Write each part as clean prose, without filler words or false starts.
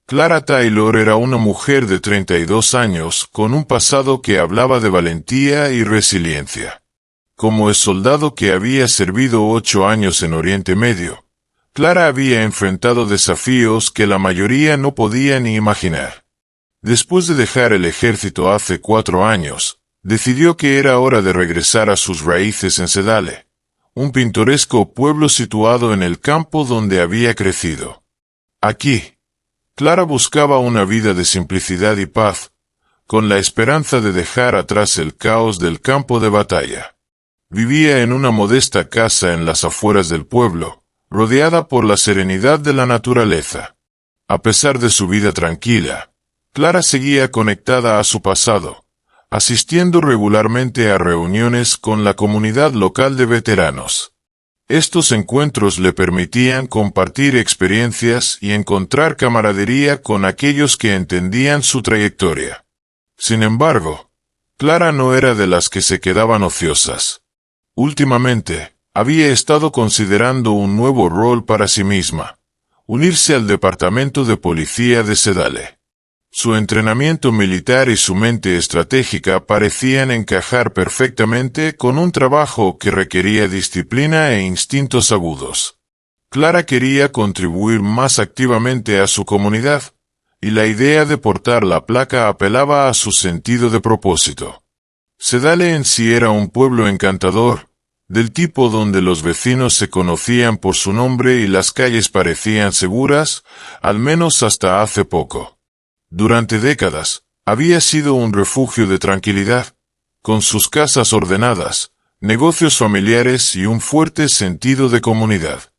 Clara Taylor era una mujer de 32 años, con un pasado que hablaba de valentía y resiliencia. Como soldado que había servido 8 años en Oriente Medio, Clara había enfrentado desafíos que la mayoría no podía ni imaginar. Después de dejar el ejército hace 4 años, decidió que era hora de regresar a sus raíces en Sedale, un pintoresco pueblo situado en el campo donde había crecido. Aquí, Clara buscaba una vida de simplicidad y paz, con la esperanza de dejar atrás el caos del campo de batalla. Vivía en una modesta casa en las afueras del pueblo, rodeada por la serenidad de la naturaleza. A pesar de su vida tranquila, Clara seguía conectada a su pasado, asistiendo regularmente a reuniones con la comunidad local de veteranos. Estos encuentros le permitían compartir experiencias y encontrar camaradería con aquellos que entendían su trayectoria. Sin embargo, Clara no era de las que se quedaban ociosas. Últimamente, había estado considerando un nuevo rol para sí misma: unirse al departamento de policía de Sedale. Su entrenamiento militar y su mente estratégica parecían encajar perfectamente con un trabajo que requería disciplina e instintos agudos. Clara quería contribuir más activamente a su comunidad, y la idea de portar la placa apelaba a su sentido de propósito. Sedale en sí era un pueblo encantador, del tipo donde los vecinos se conocían por su nombre y las calles parecían seguras, al menos hasta hace poco. Durante décadas, había sido un refugio de tranquilidad, con sus casas ordenadas, negocios familiares y un fuerte sentido de comunidad.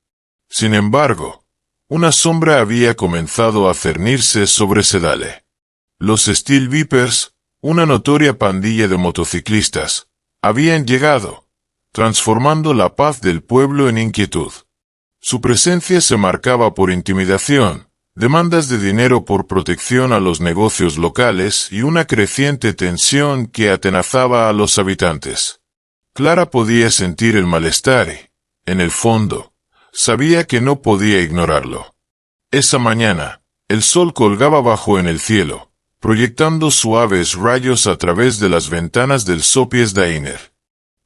Sin embargo, una sombra había comenzado a cernirse sobre Sedale. Los Steel Vipers, una notoria pandilla de motociclistas, habían llegado, transformando la paz del pueblo en inquietud. Su presencia se marcaba por intimidación, demandas de dinero por protección a los negocios locales y una creciente tensión que atenazaba a los habitantes. Clara podía sentir el malestar y, en el fondo, sabía que no podía ignorarlo. Esa mañana, el sol colgaba bajo en el cielo, proyectando suaves rayos a través de las ventanas del Sopies Diner.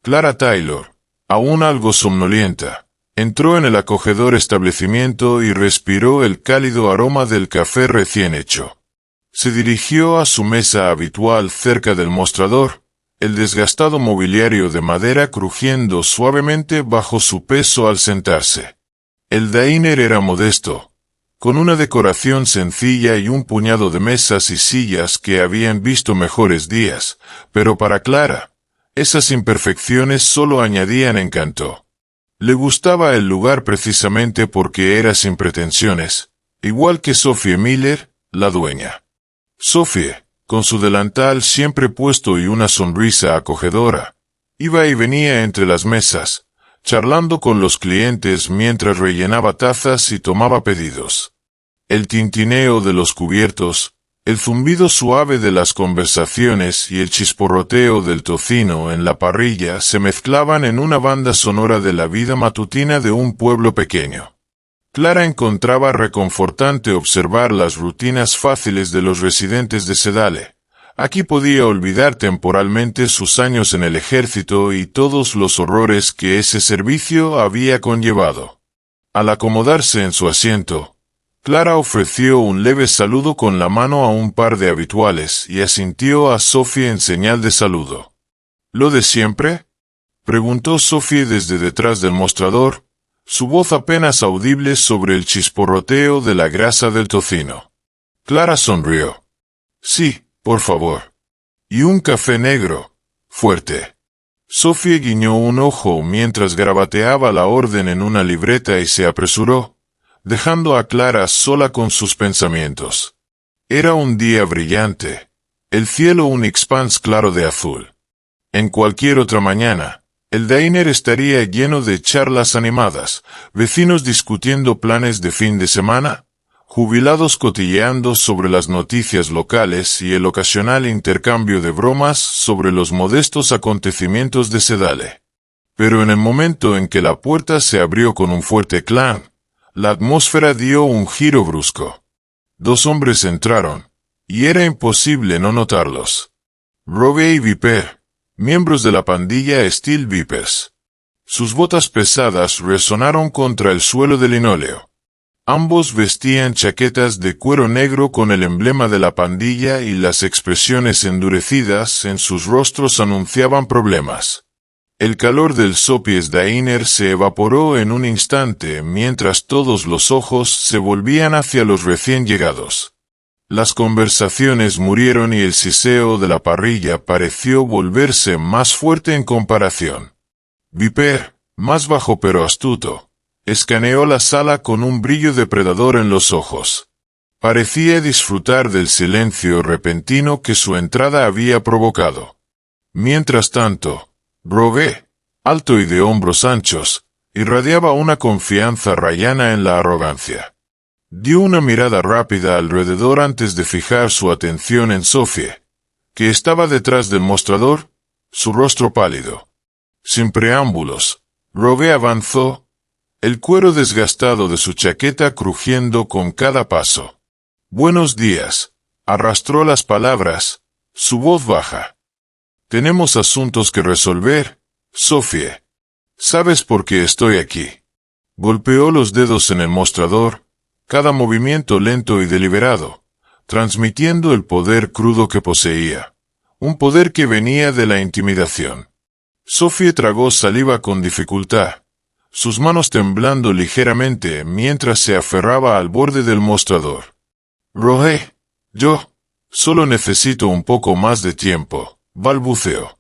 Clara Taylor, aún algo somnolienta, entró en el acogedor establecimiento y respiró el cálido aroma del café recién hecho. Se dirigió a su mesa habitual cerca del mostrador, el desgastado mobiliario de madera crujiendo suavemente bajo su peso al sentarse. El diner era modesto, con una decoración sencilla y un puñado de mesas y sillas que habían visto mejores días, pero para Clara, esas imperfecciones solo añadían encanto. Le gustaba el lugar precisamente porque era sin pretensiones, igual que Sophie Miller, la dueña. Sophie, con su delantal siempre puesto y una sonrisa acogedora, iba y venía entre las mesas, charlando con los clientes mientras rellenaba tazas y tomaba pedidos. El tintineo de los cubiertos, el zumbido suave de las conversaciones y el chisporroteo del tocino en la parrilla se mezclaban en una banda sonora de la vida matutina de un pueblo pequeño. Clara encontraba reconfortante observar las rutinas fáciles de los residentes de Sedale. Aquí podía olvidar temporalmente sus años en el ejército y todos los horrores que ese servicio había conllevado. Al acomodarse en su asiento, Clara ofreció un leve saludo con la mano a un par de habituales y asintió a Sophie en señal de saludo. ¿Lo de siempre?, preguntó Sophie desde detrás del mostrador, su voz apenas audible sobre el chisporroteo de la grasa del tocino. Clara sonrió. Sí, por favor. Y un café negro, fuerte. Sophie guiñó un ojo mientras garabateaba la orden en una libreta y se apresuró, dejando a Clara sola con sus pensamientos. Era un día brillante, el cielo un expanse claro de azul. En cualquier otra mañana, el diner estaría lleno de charlas animadas, vecinos discutiendo planes de fin de semana, jubilados cotilleando sobre las noticias locales y el ocasional intercambio de bromas sobre los modestos acontecimientos de Sedale. Pero en el momento en que la puerta se abrió con un fuerte clan, la atmósfera dio un giro brusco. Dos hombres entraron, y era imposible no notarlos. Rogue y Viper, miembros de la pandilla Steel Vipers. Sus botas pesadas resonaron contra el suelo de linóleo. Ambos vestían chaquetas de cuero negro con el emblema de la pandilla y las expresiones endurecidas en sus rostros anunciaban problemas. El calor del Sopies Diner se evaporó en un instante mientras todos los ojos se volvían hacia los recién llegados. Las conversaciones murieron y el siseo de la parrilla pareció volverse más fuerte en comparación. Viper, más bajo pero astuto, escaneó la sala con un brillo depredador en los ojos. Parecía disfrutar del silencio repentino que su entrada había provocado. Mientras tanto, Rogue, alto y de hombros anchos, irradiaba una confianza rayana en la arrogancia. Dio una mirada rápida alrededor antes de fijar su atención en Sophie, que estaba detrás del mostrador, su rostro pálido. Sin preámbulos, Rogue avanzó, el cuero desgastado de su chaqueta crujiendo con cada paso. «Buenos días», arrastró las palabras, su voz baja. «Tenemos asuntos que resolver, Sophie. ¿Sabes por qué estoy aquí?» Golpeó los dedos en el mostrador, cada movimiento lento y deliberado, transmitiendo el poder crudo que poseía, un poder que venía de la intimidación. Sophie tragó saliva con dificultad, sus manos temblando ligeramente mientras se aferraba al borde del mostrador. «Rogue, yo solo necesito un poco más de tiempo», balbuceó.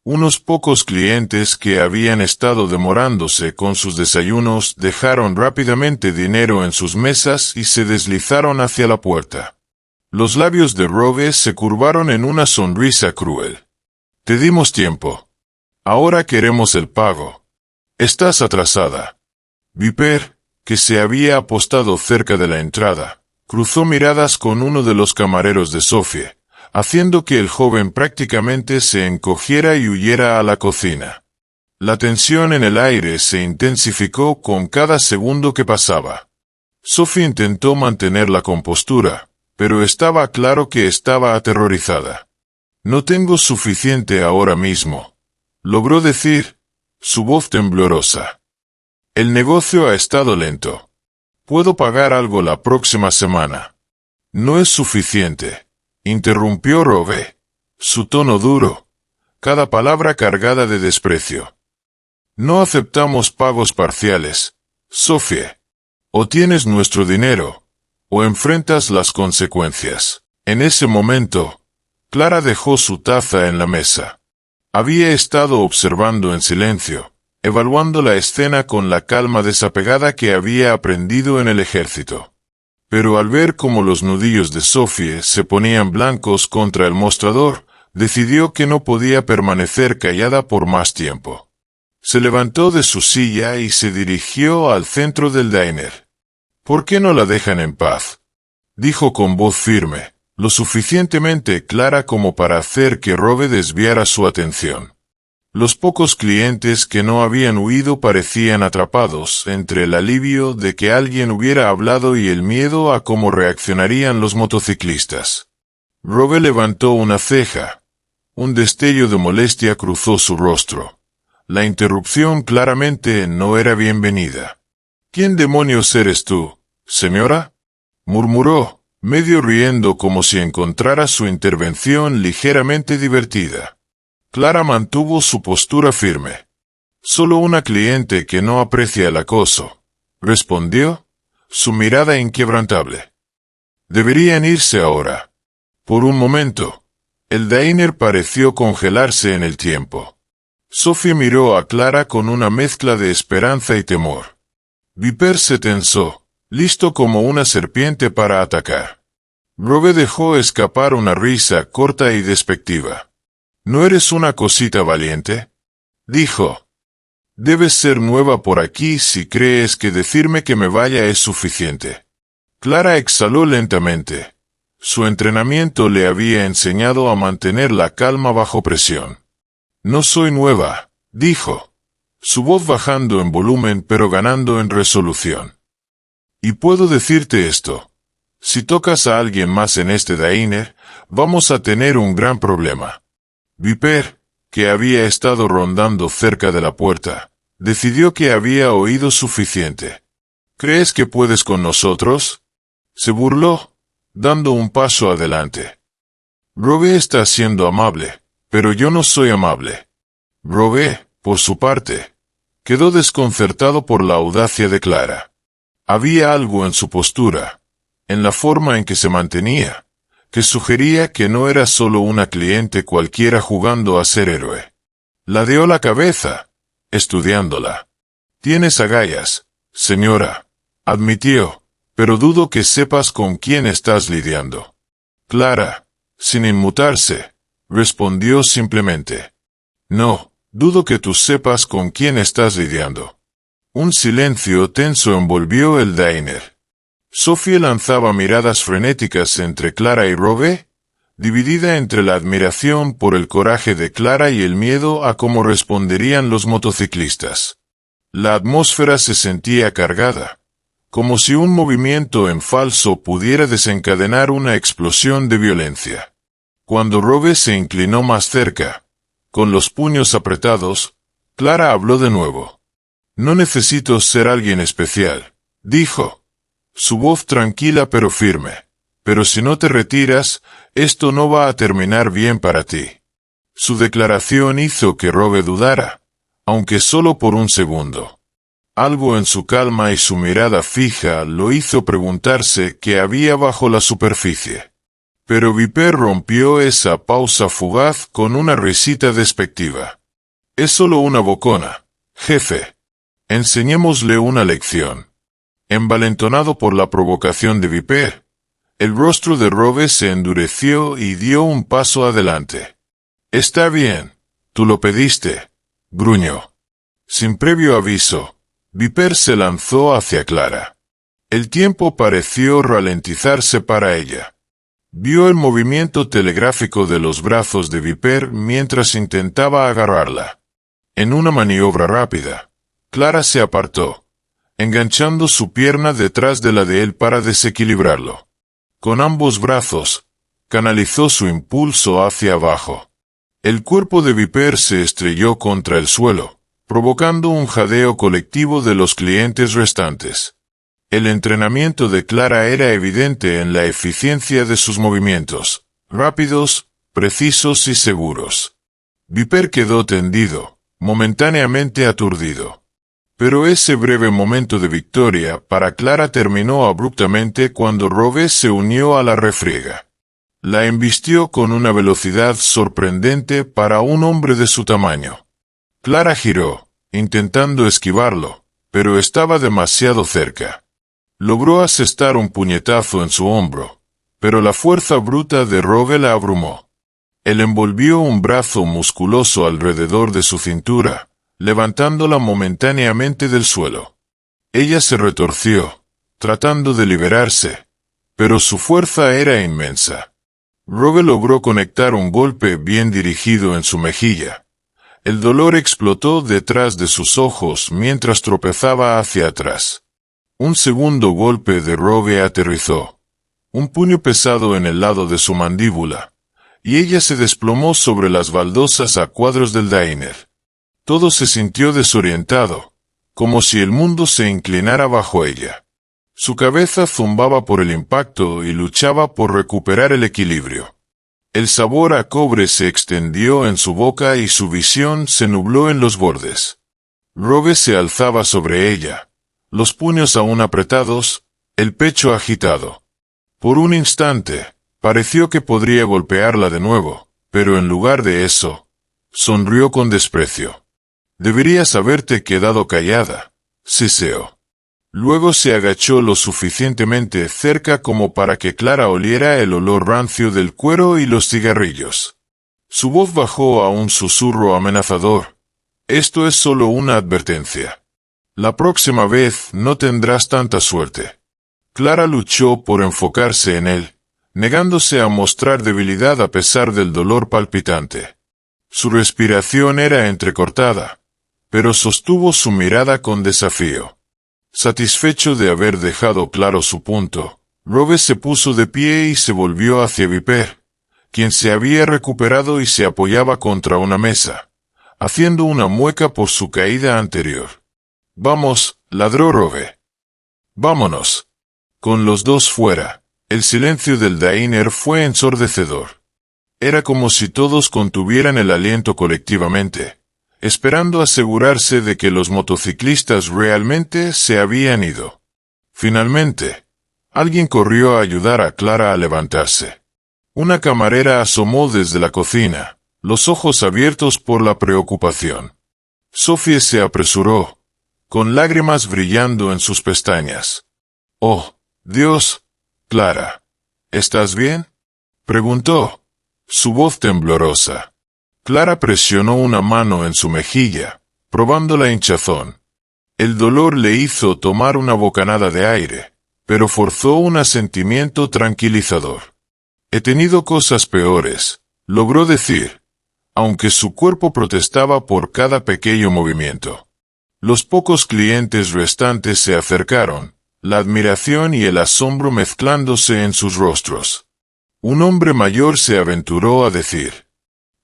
Unos pocos clientes que habían estado demorándose con sus desayunos dejaron rápidamente dinero en sus mesas y se deslizaron hacia la puerta. Los labios de Rogue se curvaron en una sonrisa cruel. «Te dimos tiempo. Ahora queremos el pago. Estás atrasada». Viper, que se había apostado cerca de la entrada, cruzó miradas con uno de los camareros de Sophie, haciendo que el joven prácticamente se encogiera y huyera a la cocina. La tensión en el aire se intensificó con cada segundo que pasaba. Sophie intentó mantener la compostura, pero estaba claro que estaba aterrorizada. «No tengo suficiente ahora mismo», logró decir, su voz temblorosa. «El negocio ha estado lento. Puedo pagar algo la próxima semana». «No es suficiente», interrumpió Rogue, su tono duro, cada palabra cargada de desprecio. «No aceptamos pagos parciales, Sophie. O tienes nuestro dinero, o enfrentas las consecuencias». En ese momento, Clara dejó su taza en la mesa. Había estado observando en silencio, evaluando la escena con la calma desapegada que había aprendido en el ejército. Pero al ver cómo los nudillos de Sophie se ponían blancos contra el mostrador, decidió que no podía permanecer callada por más tiempo. Se levantó de su silla y se dirigió al centro del diner. «¿Por qué no la dejan en paz?», dijo con voz firme, lo suficientemente clara como para hacer que Rogue desviara su atención. Los pocos clientes que no habían huido parecían atrapados entre el alivio de que alguien hubiera hablado y el miedo a cómo reaccionarían los motociclistas. Rogue levantó una ceja. Un destello de molestia cruzó su rostro. La interrupción claramente no era bienvenida. «¿Quién demonios eres tú, señora?», murmuró, medio riendo como si encontrara su intervención ligeramente divertida. Clara mantuvo su postura firme. «Solo una cliente que no aprecia el acoso», respondió, su mirada inquebrantable. «Deberían irse ahora». Por un momento, el diner pareció congelarse en el tiempo. Sophie miró a Clara con una mezcla de esperanza y temor. Viper se tensó, listo como una serpiente para atacar. Rogue dejó escapar una risa corta y despectiva. «¿No eres una cosita valiente?», dijo. «Debes ser nueva por aquí si crees que decirme que me vaya es suficiente». Clara exhaló lentamente. Su entrenamiento le había enseñado a mantener la calma bajo presión. «No soy nueva», dijo, su voz bajando en volumen pero ganando en resolución. «Y puedo decirte esto. Si tocas a alguien más en este diner, vamos a tener un gran problema. Viper, que había estado rondando cerca de la puerta, decidió que había oído suficiente. ¿Crees que puedes con nosotros? Se burló, dando un paso adelante. Robe está siendo amable, pero yo no soy amable. Robe, por su parte, quedó desconcertado por la audacia de Clara. Había algo en su postura, en la forma en que se mantenía, que sugería que no era solo una cliente cualquiera jugando a ser héroe. Ladeó la cabeza, estudiándola. Tienes agallas, señora, admitió, pero dudo que sepas con quién estás lidiando. Clara, sin inmutarse, respondió simplemente. No, dudo que tú sepas con quién estás lidiando. Un silencio tenso envolvió el diner. Sophie lanzaba miradas frenéticas entre Clara y Robe, dividida entre la admiración por el coraje de Clara y el miedo a cómo responderían los motociclistas. La atmósfera se sentía cargada, como si un movimiento en falso pudiera desencadenar una explosión de violencia. Cuando Robe se inclinó más cerca, con los puños apretados, Clara habló de nuevo. No necesito ser alguien especial, dijo. Su voz tranquila pero firme. Pero si no te retiras, esto no va a terminar bien para ti. Su declaración hizo que Robe dudara, aunque solo por un segundo. Algo en su calma y su mirada fija lo hizo preguntarse qué había bajo la superficie. Pero Viper rompió esa pausa fugaz con una risita despectiva. Es solo una bocona, jefe. Enseñémosle una lección. Envalentonado por la provocación de Viper, el rostro de Robe se endureció y dio un paso adelante. Está bien, tú lo pediste, gruñó. Sin previo aviso, Viper se lanzó hacia Clara. El tiempo pareció ralentizarse para ella. Vio el movimiento telegráfico de los brazos de Viper mientras intentaba agarrarla. En una maniobra rápida, Clara se apartó, enganchando su pierna detrás de la de él para desequilibrarlo. Con ambos brazos, canalizó su impulso hacia abajo. El cuerpo de Viper se estrelló contra el suelo, provocando un jadeo colectivo de los clientes restantes. El entrenamiento de Clara era evidente en la eficiencia de sus movimientos, rápidos, precisos y seguros. Viper quedó tendido, momentáneamente aturdido. Pero ese breve momento de victoria para Clara terminó abruptamente cuando Robe se unió a la refriega. La embistió con una velocidad sorprendente para un hombre de su tamaño. Clara giró, intentando esquivarlo, pero estaba demasiado cerca. Logró asestar un puñetazo en su hombro, pero la fuerza bruta de Robe la abrumó. Él envolvió un brazo musculoso alrededor de su cintura, levantándola momentáneamente del suelo. Ella se retorció, tratando de liberarse, pero su fuerza era inmensa. Robe logró conectar un golpe bien dirigido en su mejilla. El dolor explotó detrás de sus ojos mientras tropezaba hacia atrás. Un segundo golpe de Robe aterrizó, un puño pesado en el lado de su mandíbula, y ella se desplomó sobre las baldosas a cuadros del diner. Todo se sintió desorientado, como si el mundo se inclinara bajo ella. Su cabeza zumbaba por el impacto y luchaba por recuperar el equilibrio. El sabor a cobre se extendió en su boca y su visión se nubló en los bordes. Robe se alzaba sobre ella, los puños aún apretados, el pecho agitado. Por un instante, pareció que podría golpearla de nuevo, pero en lugar de eso, sonrió con desprecio. Deberías haberte quedado callada, siseó. Luego se agachó lo suficientemente cerca como para que Clara oliera el olor rancio del cuero y los cigarrillos. Su voz bajó a un susurro amenazador. Esto es solo una advertencia. La próxima vez no tendrás tanta suerte. Clara luchó por enfocarse en él, negándose a mostrar debilidad a pesar del dolor palpitante. Su respiración era entrecortada, pero sostuvo su mirada con desafío. Satisfecho de haber dejado claro su punto, Rove se puso de pie y se volvió hacia Viper, quien se había recuperado y se apoyaba contra una mesa, haciendo una mueca por su caída anterior. «Vamos», ladró Rove. «Vámonos». Con los dos fuera, el silencio del diner fue ensordecedor. Era como si todos contuvieran el aliento colectivamente, esperando asegurarse de que los motociclistas realmente se habían ido. Finalmente, alguien corrió a ayudar a Clara a levantarse. Una camarera asomó desde la cocina, los ojos abiertos por la preocupación. Sophie se apresuró, con lágrimas brillando en sus pestañas. «Oh, Dios, Clara, ¿estás bien?», preguntó, su voz temblorosa. Clara presionó una mano en su mejilla, probando la hinchazón. El dolor le hizo tomar una bocanada de aire, pero forzó un asentimiento tranquilizador. «He tenido cosas peores», logró decir, aunque su cuerpo protestaba por cada pequeño movimiento. Los pocos clientes restantes se acercaron, la admiración y el asombro mezclándose en sus rostros. Un hombre mayor se aventuró a decir: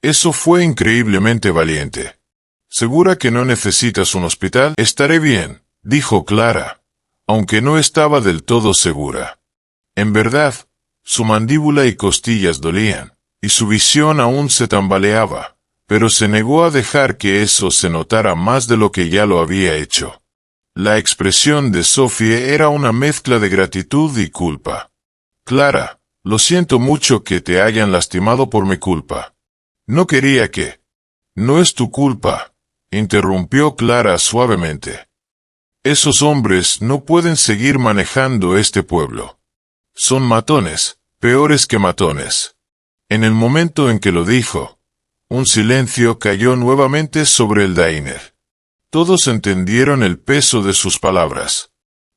«Eso fue increíblemente valiente. ¿Segura que no necesitas un hospital?». «Estaré bien», dijo Clara, aunque no estaba del todo segura. En verdad, su mandíbula y costillas dolían, y su visión aún se tambaleaba, pero se negó a dejar que eso se notara más de lo que ya lo había hecho. La expresión de Sophie era una mezcla de gratitud y culpa. «Clara, lo siento mucho que te hayan lastimado por mi culpa. No quería que». «No es tu culpa», interrumpió Clara suavemente. «Esos hombres no pueden seguir manejando este pueblo. Son matones, peores que matones». En el momento en que lo dijo, un silencio cayó nuevamente sobre el diner. Todos entendieron el peso de sus palabras.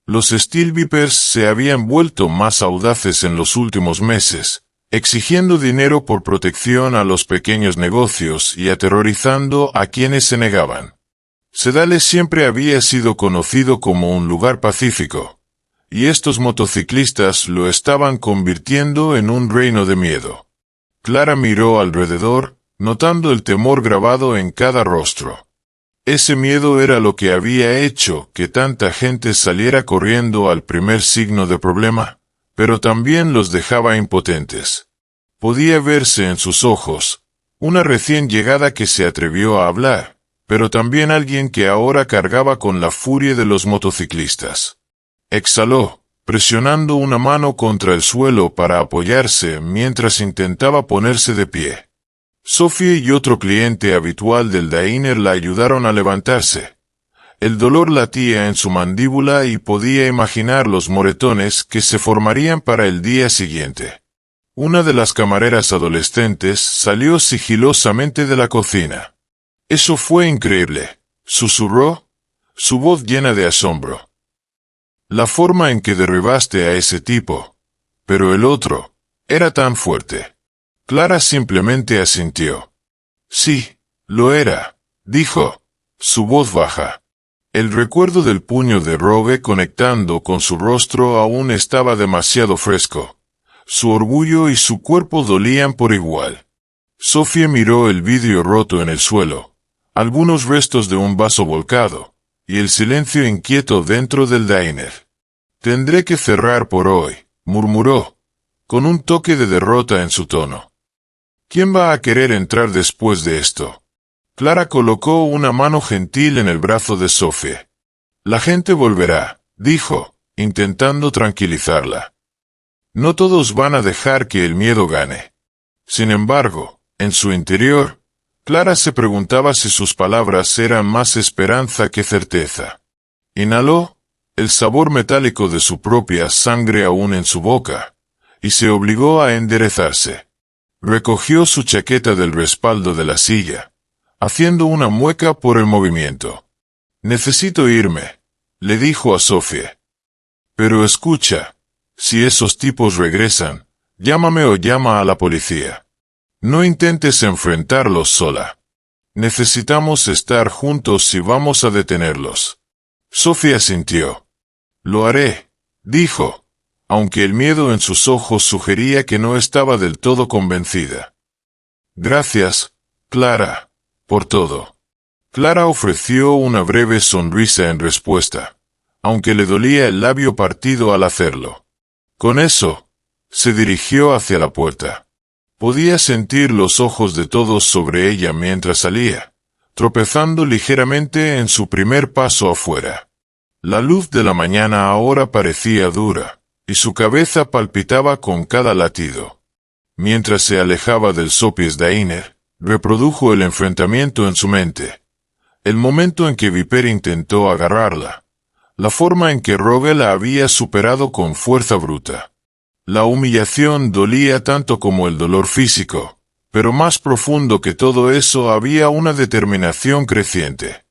Los Steel Vipers se habían vuelto más audaces en los últimos meses, exigiendo dinero por protección a los pequeños negocios y aterrorizando a quienes se negaban. Sedales siempre había sido conocido como un lugar pacífico, y estos motociclistas lo estaban convirtiendo en un reino de miedo. Clara miró alrededor, notando el temor grabado en cada rostro. Ese miedo era lo que había hecho que tanta gente saliera corriendo al primer signo de problema, pero también los dejaba impotentes. Podía verse en sus ojos, una recién llegada que se atrevió a hablar, pero también alguien que ahora cargaba con la furia de los motociclistas. Exhaló, presionando una mano contra el suelo para apoyarse mientras intentaba ponerse de pie. Sophie y otro cliente habitual del diner la ayudaron a levantarse. El dolor latía en su mandíbula y podía imaginar los moretones que se formarían para el día siguiente. Una de las camareras adolescentes salió sigilosamente de la cocina. «Eso fue increíble», susurró, su voz llena de asombro. «La forma en que derribaste a ese tipo. Pero el otro era tan fuerte». Clara simplemente asintió. «Sí, lo era», dijo, su voz baja. El recuerdo del puño de Rove conectando con su rostro aún estaba demasiado fresco. Su orgullo y su cuerpo dolían por igual. Sophie miró el vidrio roto en el suelo, algunos restos de un vaso volcado, y el silencio inquieto dentro del diner. «Tendré que cerrar por hoy», murmuró, con un toque de derrota en su tono. «¿Quién va a querer entrar después de esto?». Clara colocó una mano gentil en el brazo de Sophie. «La gente volverá», dijo, intentando tranquilizarla. «No todos van a dejar que el miedo gane». Sin embargo, en su interior, Clara se preguntaba si sus palabras eran más esperanza que certeza. Inhaló, el sabor metálico de su propia sangre aún en su boca, y se obligó a enderezarse. Recogió su chaqueta del respaldo de la silla, haciendo una mueca por el movimiento. «Necesito irme», le dijo a Sophie. «Pero escucha, si esos tipos regresan, llámame o llama a la policía. No intentes enfrentarlos sola. Necesitamos estar juntos si vamos a detenerlos». Sophie asintió. «Lo haré», dijo, aunque el miedo en sus ojos sugería que no estaba del todo convencida. Gracias, Clara, por todo. Clara ofreció una breve sonrisa en respuesta, aunque le dolía el labio partido al hacerlo. Con eso, se dirigió hacia la puerta. Podía sentir los ojos de todos sobre ella mientras salía, tropezando ligeramente en su primer paso afuera. La luz de la mañana ahora parecía dura, y su cabeza palpitaba con cada latido. Mientras se alejaba del Sophiesdiener, reprodujo el enfrentamiento en su mente. El momento en que Viper intentó agarrarla. La forma en que Rogue la había superado con fuerza bruta. La humillación dolía tanto como el dolor físico, pero más profundo que todo eso había una determinación creciente.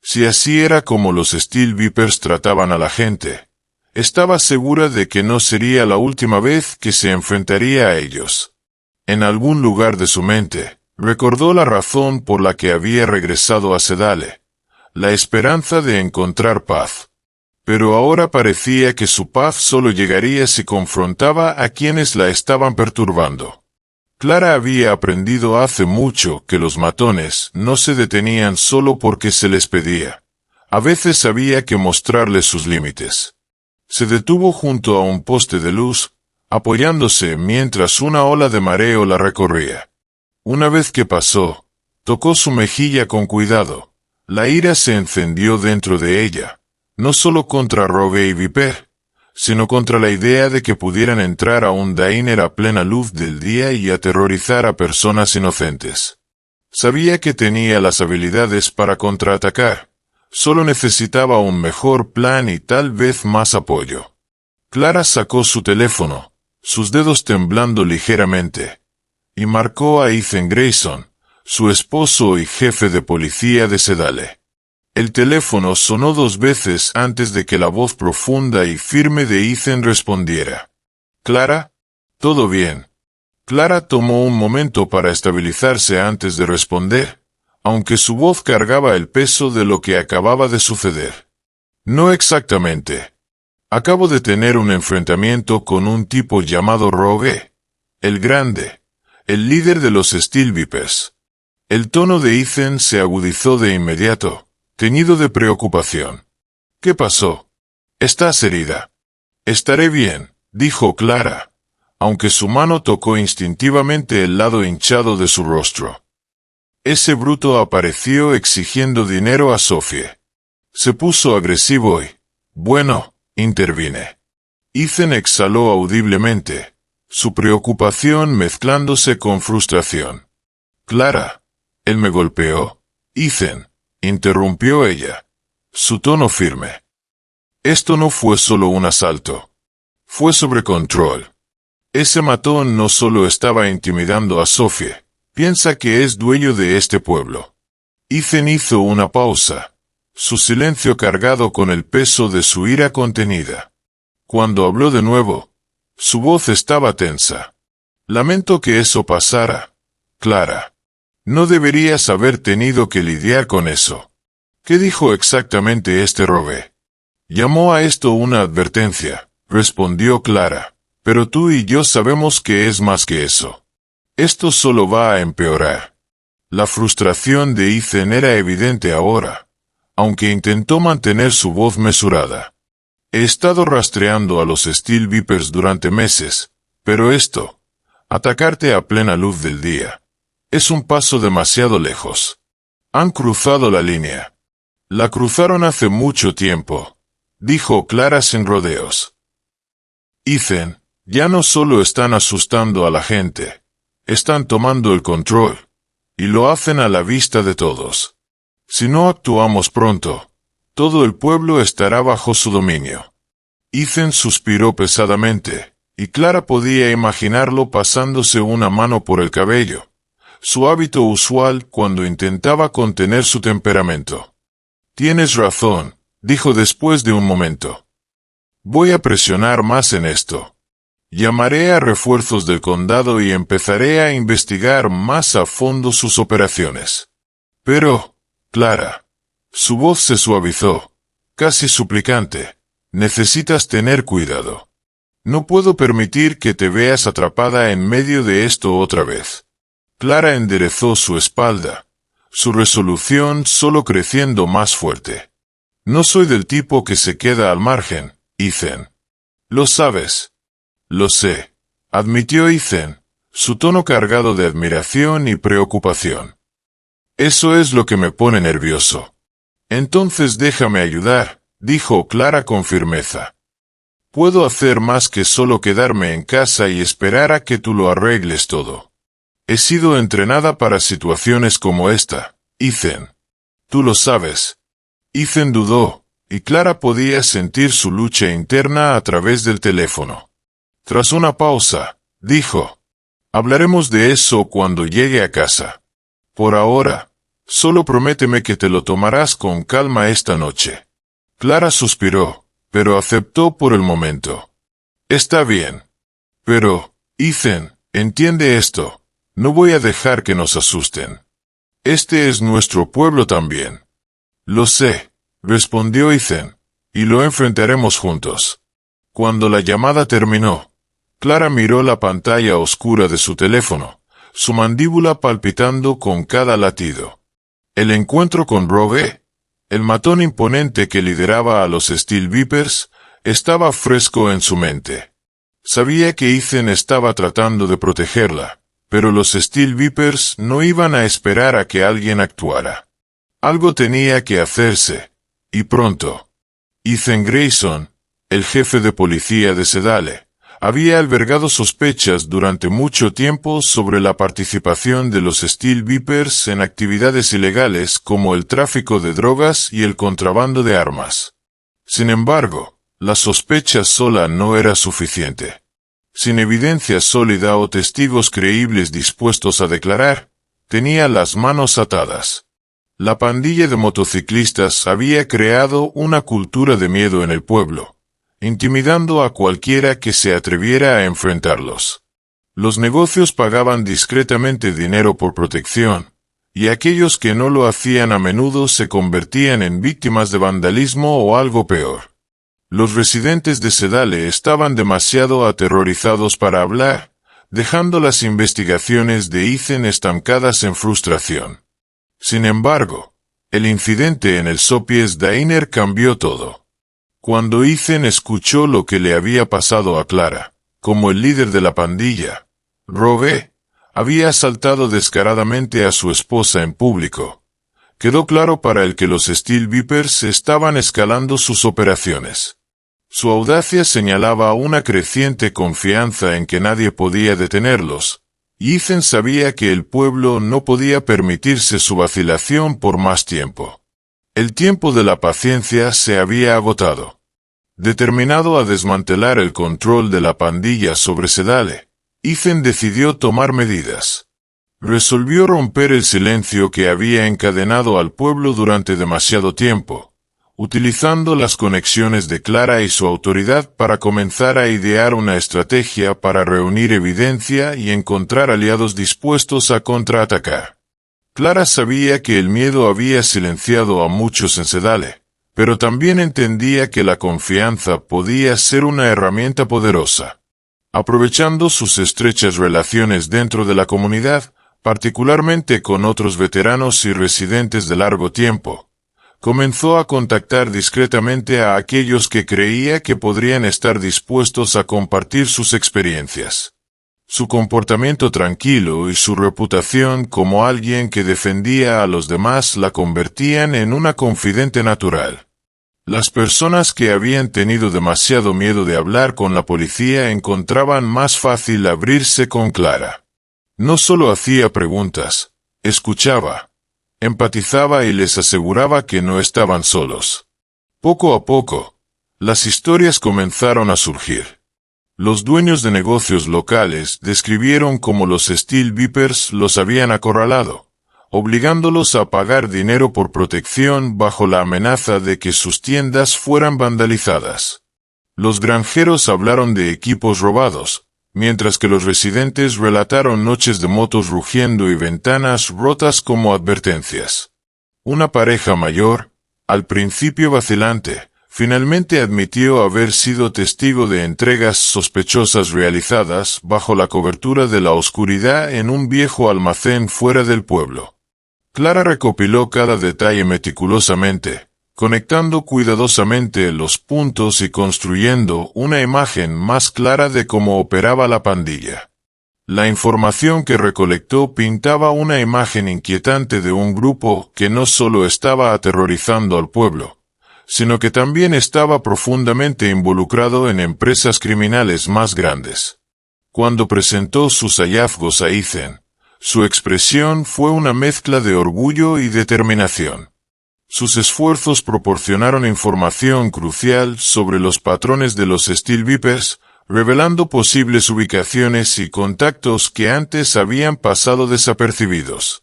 Si así era como los Steel Vipers trataban a la gente, estaba segura de que no sería la última vez que se enfrentaría a ellos. En algún lugar de su mente, recordó la razón por la que había regresado a Sedale, la esperanza de encontrar paz. Pero ahora parecía que su paz solo llegaría si confrontaba a quienes la estaban perturbando. Clara había aprendido hace mucho que los matones no se detenían solo porque se les pedía. A veces había que mostrarles sus límites. Se detuvo junto a un poste de luz, apoyándose mientras una ola de mareo la recorría. Una vez que pasó, tocó su mejilla con cuidado. La ira se encendió dentro de ella. No solo contra Rogue y Viper, sino contra la idea de que pudieran entrar a un diner a plena luz del día y aterrorizar a personas inocentes. Sabía que tenía las habilidades para contraatacar, solo necesitaba un mejor plan y tal vez más apoyo. Clara sacó su teléfono, sus dedos temblando ligeramente, y marcó a Ethan Grayson, su esposo y jefe de policía de Sedale. El teléfono sonó 2 veces antes de que la voz profunda y firme de Ethan respondiera. «Clara, ¿todo bien?» Clara tomó un momento para estabilizarse antes de responder, aunque su voz cargaba el peso de lo que acababa de suceder. «No exactamente. Acabo de tener un enfrentamiento con un tipo llamado Rogue, el Grande, el líder de los Steel Vipers». El tono de Ethan se agudizó de inmediato, teñido de preocupación. «¿Qué pasó? ¿Estás herida?» «Estaré bien», dijo Clara, aunque su mano tocó instintivamente el lado hinchado de su rostro. Ese bruto apareció exigiendo dinero a Sophie. Se puso agresivo y, bueno, intervine. Ethan exhaló audiblemente, su preocupación mezclándose con frustración. «Clara, él me golpeó». «Ethan», interrumpió ella, su tono firme. «Esto no fue solo un asalto. Fue sobre control. Ese matón no solo estaba intimidando a Sophie, piensa que es dueño de este pueblo». Ethan hizo una pausa, su silencio cargado con el peso de su ira contenida. Cuando habló de nuevo, su voz estaba tensa. «Lamento que eso pasara, Clara. No deberías haber tenido que lidiar con eso». «¿Qué dijo exactamente este Rogue?» «Llamó a esto una advertencia», respondió Clara, «pero tú y yo sabemos que es más que eso. Esto solo va a empeorar». La frustración de Ethan era evidente ahora, aunque intentó mantener su voz mesurada. «He estado rastreando a los Steel Vipers durante meses, pero esto, atacarte a plena luz del día, es un paso demasiado lejos. Han cruzado la línea». «La cruzaron hace mucho tiempo», dijo Clara sin rodeos. «Ethan, ya no solo están asustando a la gente, están tomando el control, y lo hacen a la vista de todos. Si no actuamos pronto, todo el pueblo estará bajo su dominio». Ethan suspiró pesadamente, y Clara podía imaginarlo pasándose una mano por el cabello, su hábito usual cuando intentaba contener su temperamento. «Tienes razón», dijo después de un momento. «Voy a presionar más en esto. Llamaré a refuerzos del condado y empezaré a investigar más a fondo sus operaciones». «Pero, Clara», su voz se suavizó, casi suplicante, «necesitas tener cuidado. No puedo permitir que te veas atrapada en medio de esto otra vez. Clara enderezó su espalda, su resolución solo creciendo más fuerte. No soy del tipo que se queda al margen, Ethan. Lo sabes. Lo sé, admitió Ethan, su tono cargado de admiración y preocupación. Eso es lo que me pone nervioso. Entonces déjame ayudar, dijo Clara con firmeza. Puedo hacer más que solo quedarme en casa y esperar a que tú lo arregles todo. He sido entrenada para situaciones como esta, Ethan. Tú lo sabes. Ethan dudó, y Clara podía sentir su lucha interna a través del teléfono. Tras una pausa, dijo, hablaremos de eso cuando llegue a casa. Por ahora, solo prométeme que te lo tomarás con calma esta noche. Clara suspiró, pero aceptó por el momento. Está bien. Pero, Ethan, entiende esto. No voy a dejar que nos asusten. Este es nuestro pueblo también. Lo sé, respondió Ethan, y lo enfrentaremos juntos. Cuando la llamada terminó, Clara miró la pantalla oscura de su teléfono, su mandíbula palpitando con cada latido. El encuentro con Rogue, el matón imponente que lideraba a los Steel Vipers, estaba fresco en su mente. Sabía que Ethan estaba tratando de protegerla, pero los Steel Vipers no iban a esperar a que alguien actuara. Algo tenía que hacerse, y pronto. Ethan Grayson, el jefe de policía de Sedale, había albergado sospechas durante mucho tiempo sobre la participación de los Steel Vipers en actividades ilegales como el tráfico de drogas y el contrabando de armas. Sin embargo, la sospecha sola no era suficiente. Sin evidencia sólida o testigos creíbles dispuestos a declarar, tenía las manos atadas. La pandilla de motociclistas había creado una cultura de miedo en el pueblo, intimidando a cualquiera que se atreviera a enfrentarlos. Los negocios pagaban discretamente dinero por protección, y aquellos que no lo hacían a menudo se convertían en víctimas de vandalismo o algo peor. Los residentes de Sedale estaban demasiado aterrorizados para hablar, dejando las investigaciones de Ethan estancadas en frustración. Sin embargo, el incidente en el Sopies Diner cambió todo. Cuando Ethan escuchó lo que le había pasado a Clara, como el líder de la pandilla, Rogue, había asaltado descaradamente a su esposa en público. Quedó claro para él que los Steel Vipers estaban escalando sus operaciones. Su audacia señalaba una creciente confianza en que nadie podía detenerlos, y Ethan sabía que el pueblo no podía permitirse su vacilación por más tiempo. El tiempo de la paciencia se había agotado. Determinado a desmantelar el control de la pandilla sobre Sedale, Ethan decidió tomar medidas. Resolvió romper el silencio que había encadenado al pueblo durante demasiado tiempo, utilizando las conexiones de Clara y su autoridad para comenzar a idear una estrategia para reunir evidencia y encontrar aliados dispuestos a contraatacar. Clara sabía que el miedo había silenciado a muchos en Sedale, pero también entendía que la confianza podía ser una herramienta poderosa. Aprovechando sus estrechas relaciones dentro de la comunidad, particularmente con otros veteranos y residentes de largo tiempo, comenzó a contactar discretamente a aquellos que creía que podrían estar dispuestos a compartir sus experiencias. Su comportamiento tranquilo y su reputación como alguien que defendía a los demás la convertían en una confidente natural. Las personas que habían tenido demasiado miedo de hablar con la policía encontraban más fácil abrirse con Clara. No solo hacía preguntas, escuchaba, empatizaba y les aseguraba que no estaban solos. Poco a poco, las historias comenzaron a surgir. Los dueños de negocios locales describieron cómo los Steel Vipers los habían acorralado, obligándolos a pagar dinero por protección bajo la amenaza de que sus tiendas fueran vandalizadas. Los granjeros hablaron de equipos robados, mientras que los residentes relataron noches de motos rugiendo y ventanas rotas como advertencias. Una pareja mayor, al principio vacilante, Finalmente admitió haber sido testigo de entregas sospechosas realizadas bajo la cobertura de la oscuridad en un viejo almacén fuera del pueblo. Clara recopiló cada detalle meticulosamente, conectando cuidadosamente los puntos y construyendo una imagen más clara de cómo operaba la pandilla. La información que recolectó pintaba una imagen inquietante de un grupo que no solo estaba aterrorizando al pueblo, sino que también estaba profundamente involucrado en empresas criminales más grandes. Cuando presentó sus hallazgos a Ethan, su expresión fue una mezcla de orgullo y determinación. Sus esfuerzos proporcionaron información crucial sobre los patrones de los Steel Vipers, revelando posibles ubicaciones y contactos que antes habían pasado desapercibidos.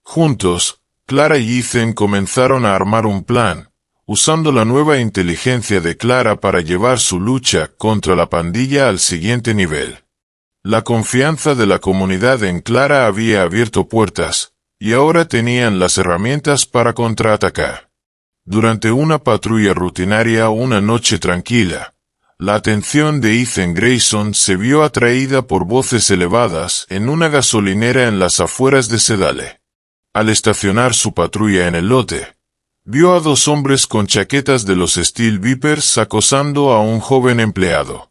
Juntos, Clara y Ethan comenzaron a armar un plan, usando la nueva inteligencia de Clara para llevar su lucha contra la pandilla al siguiente nivel. La confianza de la comunidad en Clara había abierto puertas, y ahora tenían las herramientas para contraatacar. Durante una patrulla rutinaria una noche tranquila, la atención de Ethan Grayson se vio atraída por voces elevadas en una gasolinera en las afueras de Sedale. Al estacionar su patrulla en el lote, vio a dos hombres con chaquetas de los Steel Vipers acosando a un joven empleado.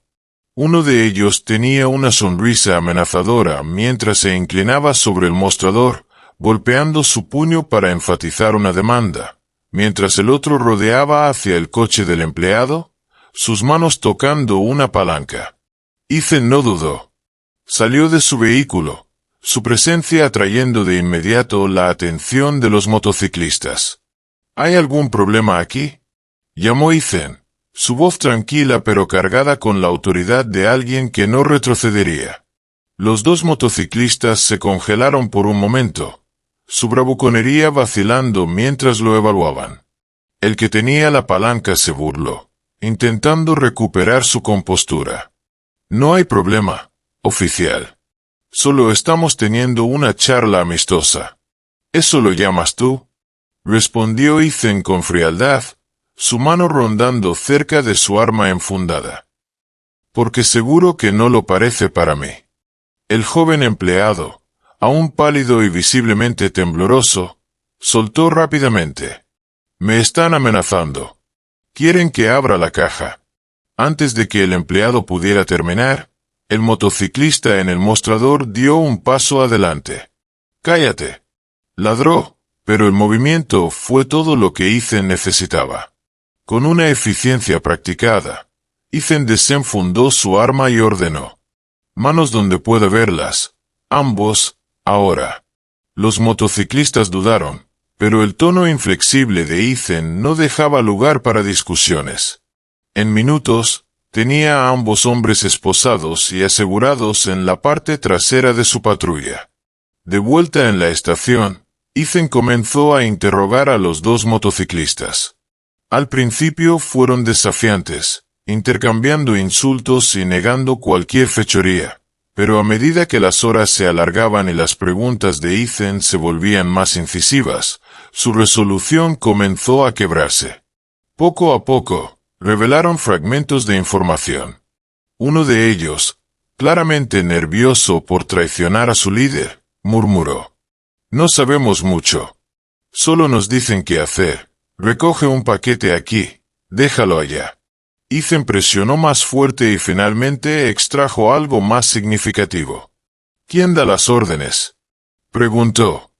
Uno de ellos tenía una sonrisa amenazadora mientras se inclinaba sobre el mostrador, golpeando su puño para enfatizar una demanda, mientras el otro rodeaba hacia el coche del empleado, sus manos tocando una palanca. Ethan no dudó. Salió de su vehículo, su presencia atrayendo de inmediato la atención de los motociclistas. ¿Hay algún problema aquí?, llamó Ethan, su voz tranquila pero cargada con la autoridad de alguien que no retrocedería. Los dos motociclistas se congelaron por un momento, su bravuconería vacilando mientras lo evaluaban. El que tenía la palanca se burló, intentando recuperar su compostura. No hay problema, oficial. Solo estamos teniendo una charla amistosa. ¿Eso lo llamas tú?, respondió Ethan con frialdad, su mano rondando cerca de su arma enfundada. Porque seguro que no lo parece para mí. El joven empleado, aún pálido y visiblemente tembloroso, soltó rápidamente. Me están amenazando. Quieren que abra la caja. Antes de que el empleado pudiera terminar, el motociclista en el mostrador dio un paso adelante. Cállate, ladró, pero el movimiento fue todo lo que Ethan necesitaba. Con una eficiencia practicada, Ethan desenfundó su arma y ordenó. Manos donde pueda verlas, ambos, ahora. Los motociclistas dudaron, pero el tono inflexible de Ethan no dejaba lugar para discusiones. En minutos, tenía a ambos hombres esposados y asegurados en la parte trasera de su patrulla. De vuelta en la estación, Ethan comenzó a interrogar a los dos motociclistas. Al principio fueron desafiantes, intercambiando insultos y negando cualquier fechoría, pero a medida que las horas se alargaban y las preguntas de Ethan se volvían más incisivas, su resolución comenzó a quebrarse. Poco a poco, revelaron fragmentos de información. Uno de ellos, claramente nervioso por traicionar a su líder, murmuró. No sabemos mucho. Solo nos dicen qué hacer. Recoge un paquete aquí, déjalo allá. Ethan presionó más fuerte y finalmente extrajo algo más significativo. ¿Quién da las órdenes?, preguntó.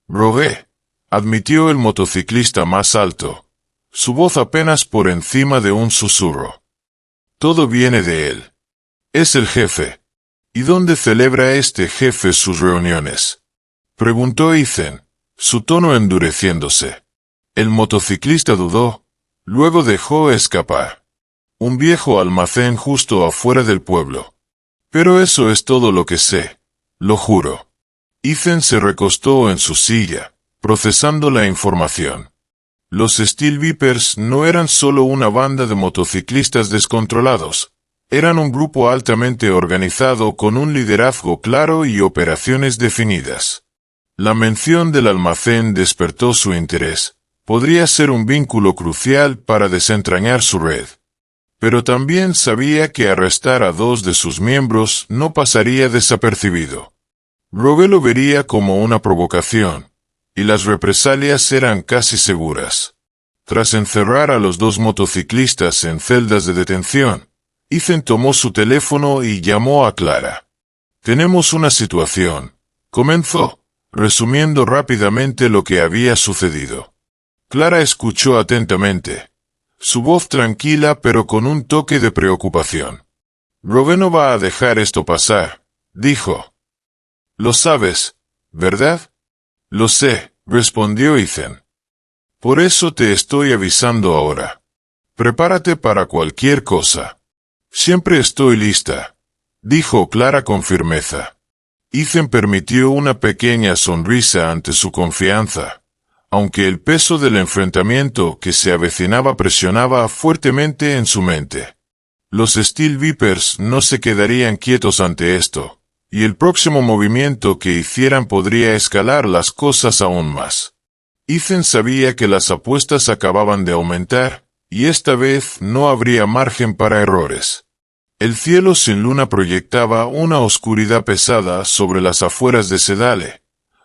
Rogué, admitió el motociclista más alto, su voz apenas por encima de un susurro. Todo viene de él. Es el jefe. ¿Y dónde celebra este jefe sus reuniones?, preguntó Ethan, su tono endureciéndose. El motociclista dudó, luego dejó escapar. Un viejo almacén justo afuera del pueblo. Pero eso es todo lo que sé, lo juro. Ethan se recostó en su silla, procesando la información. Los Steel Vipers no eran solo una banda de motociclistas descontrolados, eran un grupo altamente organizado con un liderazgo claro y operaciones definidas. La mención del almacén despertó su interés, Podría ser un vínculo crucial para desentrañar su red. Pero también sabía que arrestar a 2 de sus miembros no pasaría desapercibido. Rogue lo vería como una provocación, y las represalias eran casi seguras. Tras encerrar a los 2 motociclistas en celdas de detención, Ethan tomó su teléfono y llamó a Clara. «Tenemos una situación», comenzó, resumiendo rápidamente lo que había sucedido. Clara escuchó atentamente, su voz tranquila pero con un toque de preocupación. «Rogue no va a dejar esto pasar», dijo. «Lo sabes, ¿verdad?» «Lo sé», respondió Ethan. «Por eso te estoy avisando ahora. Prepárate para cualquier cosa». «Siempre estoy lista», dijo Clara con firmeza. Ethan permitió una pequeña sonrisa ante su confianza, aunque el peso del enfrentamiento que se avecinaba presionaba fuertemente en su mente. Los Steel Vipers no se quedarían quietos ante esto, y el próximo movimiento que hicieran podría escalar las cosas aún más. Ethan sabía que las apuestas acababan de aumentar, y esta vez no habría margen para errores. El cielo sin luna proyectaba una oscuridad pesada sobre las afueras de Sedale,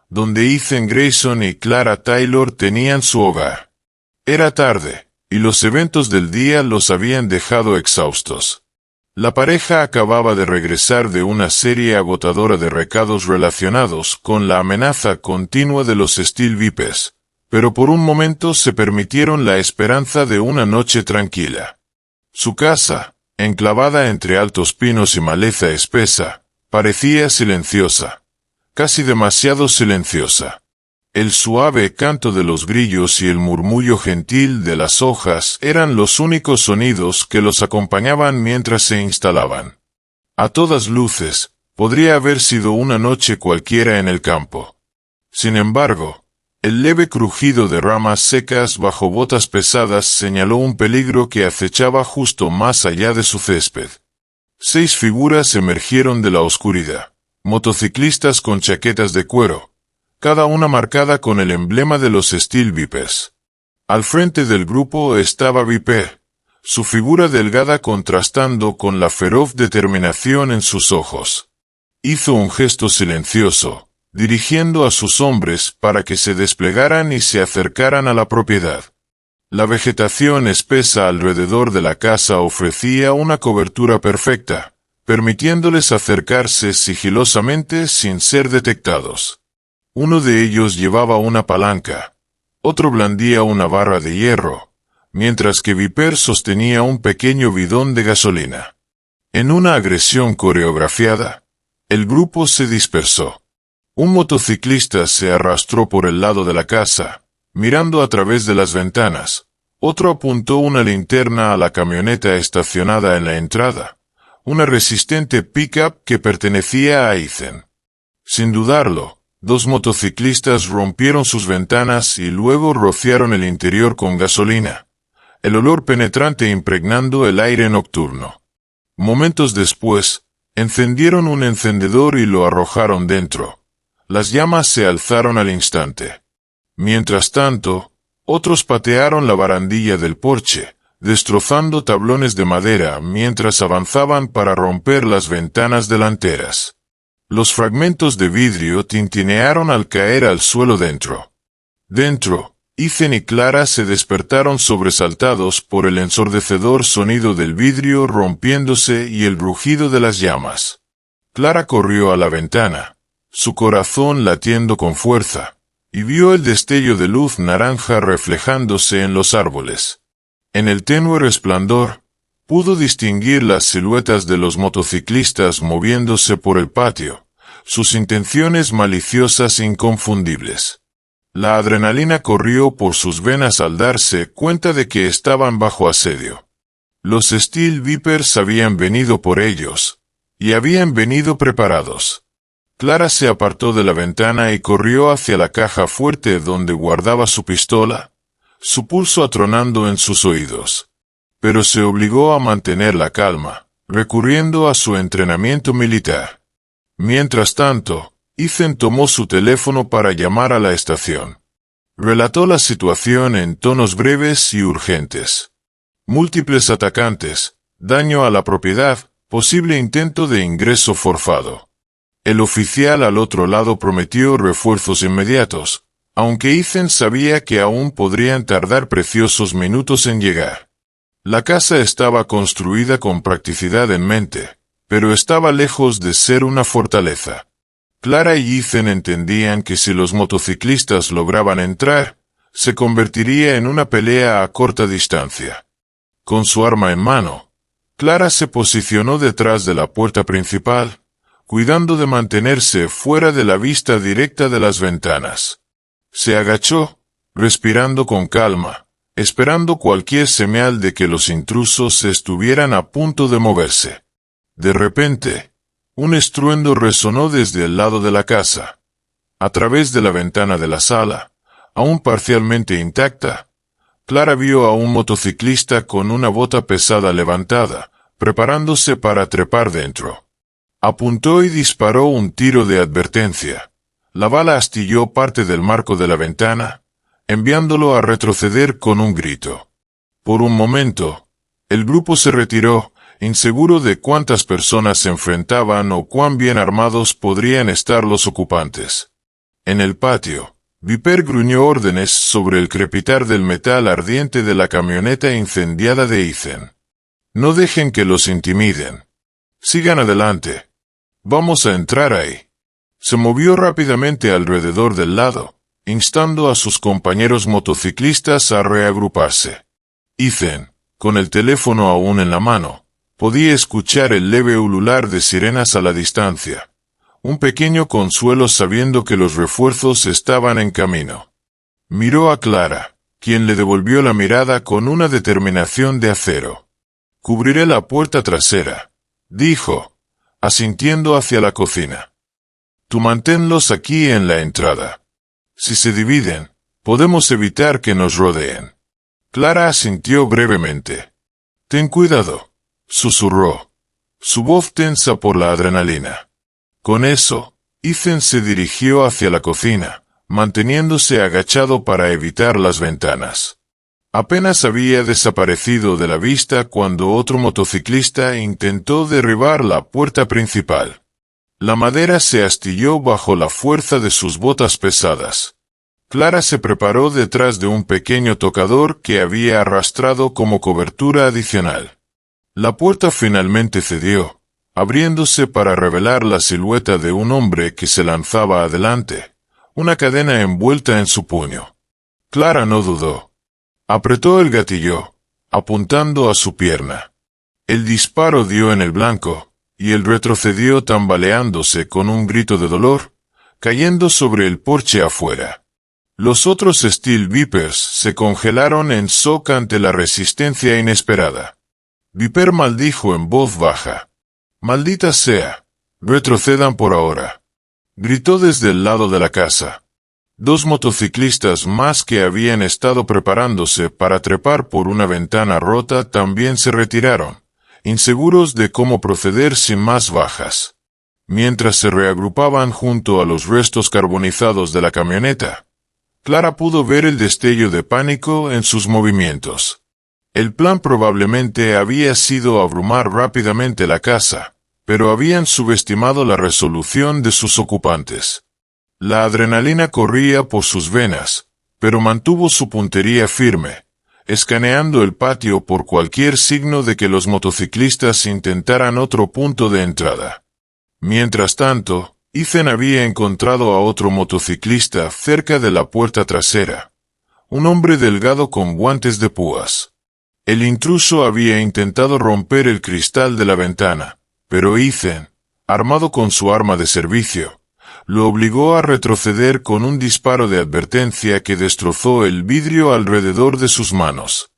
donde Ethan Grayson y Clara Taylor tenían su hogar. Era tarde, y los eventos del día los habían dejado exhaustos. La pareja acababa de regresar de una serie agotadora de recados relacionados con la amenaza continua de los Steel Vipers, pero por un momento se permitieron la esperanza de una noche tranquila. Su casa, enclavada entre altos pinos y maleza espesa, parecía silenciosa, casi demasiado silenciosa. El suave canto de los grillos y el murmullo gentil de las hojas eran los únicos sonidos que los acompañaban mientras se instalaban. A todas luces, podría haber sido una noche cualquiera en el campo. Sin embargo, el leve crujido de ramas secas bajo botas pesadas señaló un peligro que acechaba justo más allá de su césped. 6 figuras emergieron de la oscuridad, motociclistas con chaquetas de cuero, cada una marcada con el emblema de los Steel Vipers. Al frente del grupo estaba Viper, su figura delgada contrastando con la feroz determinación en sus ojos. Hizo un gesto silencioso, dirigiendo a sus hombres para que se desplegaran y se acercaran a la propiedad. La vegetación espesa alrededor de la casa ofrecía una cobertura perfecta, permitiéndoles acercarse sigilosamente sin ser detectados. Uno de ellos llevaba una palanca, otro blandía una barra de hierro, mientras que Viper sostenía un pequeño bidón de gasolina. En una agresión coreografiada, el grupo se dispersó. Un motociclista se arrastró por el lado de la casa, mirando a través de las ventanas. Otro apuntó una linterna a la camioneta estacionada en la entrada, una resistente pick-up que pertenecía a Ethan. Sin dudarlo, 2 motociclistas rompieron sus ventanas y luego rociaron el interior con gasolina, el olor penetrante impregnando el aire nocturno. Momentos después, encendieron un encendedor y lo arrojaron dentro. Las llamas se alzaron al instante. Mientras tanto, otros patearon la barandilla del porche, destrozando tablones de madera mientras avanzaban para romper las ventanas delanteras. Los fragmentos de vidrio tintinearon al caer al suelo dentro. Dentro, Ethan y Clara se despertaron sobresaltados por el ensordecedor sonido del vidrio rompiéndose y el rugido de las llamas. Clara corrió a la ventana, su corazón latiendo con fuerza, y vio el destello de luz naranja reflejándose en los árboles. En el tenue resplandor, pudo distinguir las siluetas de los motociclistas moviéndose por el patio, sus intenciones maliciosas inconfundibles. La adrenalina corrió por sus venas al darse cuenta de que estaban bajo asedio. Los Steel Vipers habían venido por ellos, y habían venido preparados. Clara se apartó de la ventana y corrió hacia la caja fuerte donde guardaba su pistola, su pulso atronando en sus oídos. Pero se obligó a mantener la calma, recurriendo a su entrenamiento militar. Mientras tanto, Ethan tomó su teléfono para llamar a la estación. Relató la situación en tonos breves y urgentes. Múltiples atacantes, daño a la propiedad, posible intento de ingreso forzado. El oficial al otro lado prometió refuerzos inmediatos, aunque Ethan sabía que aún podrían tardar preciosos minutos en llegar. La casa estaba construida con practicidad en mente, pero estaba lejos de ser una fortaleza. Clara y Ethan entendían que si los motociclistas lograban entrar, se convertiría en una pelea a corta distancia. Con su arma en mano, Clara se posicionó detrás de la puerta principal, cuidando de mantenerse fuera de la vista directa de las ventanas. Se agachó, respirando con calma, esperando cualquier señal de que los intrusos estuvieran a punto de moverse. De repente, un estruendo resonó desde el lado de la casa. A través de la ventana de la sala, aún parcialmente intacta, Clara vio a un motociclista con una bota pesada levantada, preparándose para trepar dentro. Apuntó y disparó un tiro de advertencia. La bala astilló parte del marco de la ventana, enviándolo a retroceder con un grito. Por un momento, el grupo se retiró, inseguro de cuántas personas se enfrentaban o cuán bien armados podrían estar los ocupantes. En el patio, Viper gruñó órdenes sobre el crepitar del metal ardiente de la camioneta incendiada de Ethan. No dejen que los intimiden. Sigan adelante. Vamos a entrar ahí. Se movió rápidamente alrededor del lado, instando a sus compañeros motociclistas a reagruparse. Ethan, con el teléfono aún en la mano, podía escuchar el leve ulular de sirenas a la distancia. Un pequeño consuelo sabiendo que los refuerzos estaban en camino. Miró a Clara, quien le devolvió la mirada con una determinación de acero. «Cubriré la puerta trasera», dijo, asintiendo hacia la cocina. «Tú manténlos aquí en la entrada. Si se dividen, podemos evitar que nos rodeen». Clara asintió brevemente. «Ten cuidado», susurró, su voz tensa por la adrenalina. Con eso, Ethan se dirigió hacia la cocina, manteniéndose agachado para evitar las ventanas. Apenas había desaparecido de la vista cuando otro motociclista intentó derribar la puerta principal. La madera se astilló bajo la fuerza de sus botas pesadas. Clara se preparó detrás de un pequeño tocador que había arrastrado como cobertura adicional. La puerta finalmente cedió, abriéndose para revelar la silueta de un hombre que se lanzaba adelante, una cadena envuelta en su puño. Clara no dudó. Apretó el gatillo, apuntando a su pierna. El disparo dio en el blanco, y él retrocedió tambaleándose con un grito de dolor, cayendo sobre el porche afuera. Los otros Steel Vipers se congelaron en shock ante la resistencia inesperada. Viper maldijo en voz baja. «Maldita sea, retrocedan por ahora», gritó desde el lado de la casa. Dos motociclistas más que habían estado preparándose para trepar por una ventana rota también se retiraron, inseguros de cómo proceder sin más bajas. Mientras se reagrupaban junto a los restos carbonizados de la camioneta, Clara pudo ver el destello de pánico en sus movimientos. El plan probablemente había sido abrumar rápidamente la casa, pero habían subestimado la resolución de sus ocupantes. La adrenalina corría por sus venas, pero mantuvo su puntería firme, escaneando el patio por cualquier signo de que los motociclistas intentaran otro punto de entrada. Mientras tanto, Ethan había encontrado a otro motociclista cerca de la puerta trasera, un hombre delgado con guantes de púas. El intruso había intentado romper el cristal de la ventana, pero Ethan, armado con su arma de servicio, lo obligó a retroceder con un disparo de advertencia que destrozó el vidrio alrededor de sus manos.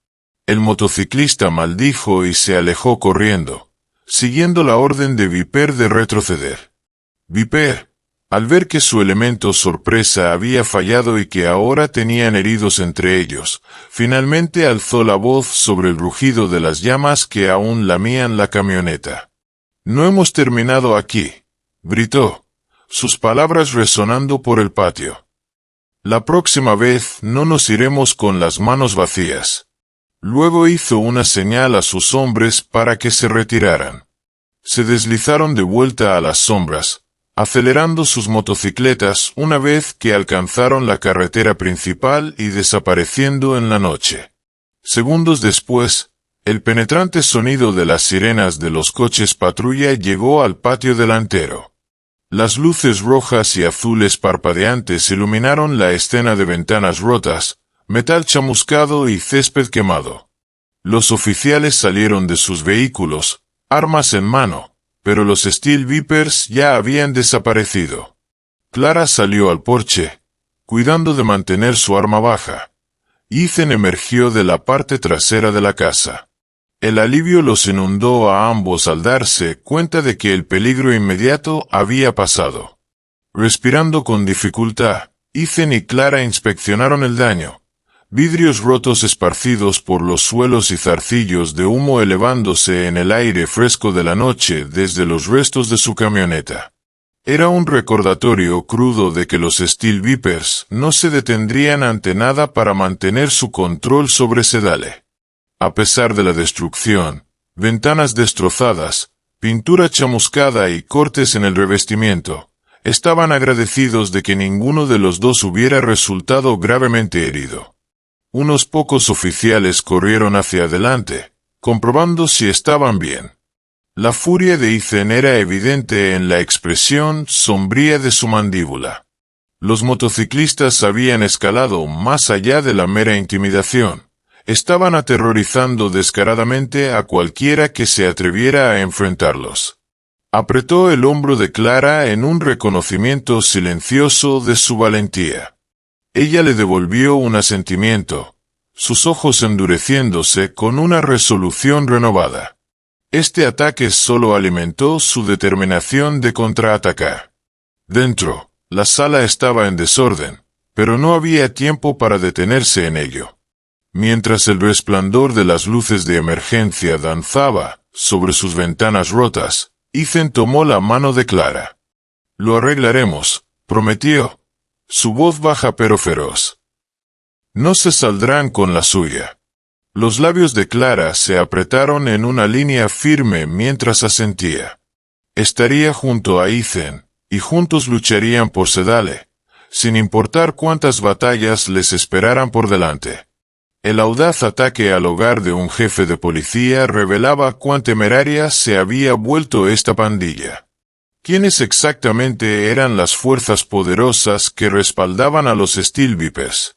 El motociclista maldijo y se alejó corriendo, siguiendo la orden de Viper de retroceder. Viper, al ver que su elemento sorpresa había fallado y que ahora tenían heridos entre ellos, finalmente alzó la voz sobre el rugido de las llamas que aún lamían la camioneta. «No hemos terminado aquí», gritó, sus palabras resonando por el patio. La próxima vez no nos iremos con las manos vacías. Luego hizo una señal a sus hombres para que se retiraran. Se deslizaron de vuelta a las sombras, acelerando sus motocicletas una vez que alcanzaron la carretera principal y desapareciendo en la noche. Segundos después, el penetrante sonido de las sirenas de los coches patrulla llegó al patio delantero. Las luces rojas y azules parpadeantes iluminaron la escena de ventanas rotas, metal chamuscado y césped quemado. Los oficiales salieron de sus vehículos, armas en mano, pero los Steel Vipers ya habían desaparecido. Clara salió al porche, cuidando de mantener su arma baja. Ethan emergió de la parte trasera de la casa. El alivio los inundó a ambos al darse cuenta de que el peligro inmediato había pasado. Respirando con dificultad, Ethan y Clara inspeccionaron el daño. Vidrios rotos esparcidos por los suelos y zarcillos de humo elevándose en el aire fresco de la noche desde los restos de su camioneta. Era un recordatorio crudo de que los Steel Vipers no se detendrían ante nada para mantener su control sobre Sedale. A pesar de la destrucción, ventanas destrozadas, pintura chamuscada y cortes en el revestimiento, estaban agradecidos de que ninguno de los dos hubiera resultado gravemente herido. Unos pocos oficiales corrieron hacia adelante, comprobando si estaban bien. La furia de Ethan era evidente en la expresión sombría de su mandíbula. Los motociclistas habían escalado más allá de la mera intimidación. Estaban aterrorizando descaradamente a cualquiera que se atreviera a enfrentarlos. Apretó el hombro de Clara en un reconocimiento silencioso de su valentía. Ella le devolvió un asentimiento, sus ojos endureciéndose con una resolución renovada. Este ataque solo alimentó su determinación de contraatacar. Dentro, la sala estaba en desorden, pero no había tiempo para detenerse en ello. Mientras el resplandor de las luces de emergencia danzaba sobre sus ventanas rotas, Ethan tomó la mano de Clara. «Lo arreglaremos», prometió, su voz baja pero feroz. «No se saldrán con la suya». Los labios de Clara se apretaron en una línea firme mientras asentía. Estaría junto a Ethan, y juntos lucharían por Sedale, sin importar cuántas batallas les esperaran por delante. El audaz ataque al hogar de un jefe de policía revelaba cuán temeraria se había vuelto esta pandilla. ¿Quiénes exactamente eran las fuerzas poderosas que respaldaban a los Steel Vipers?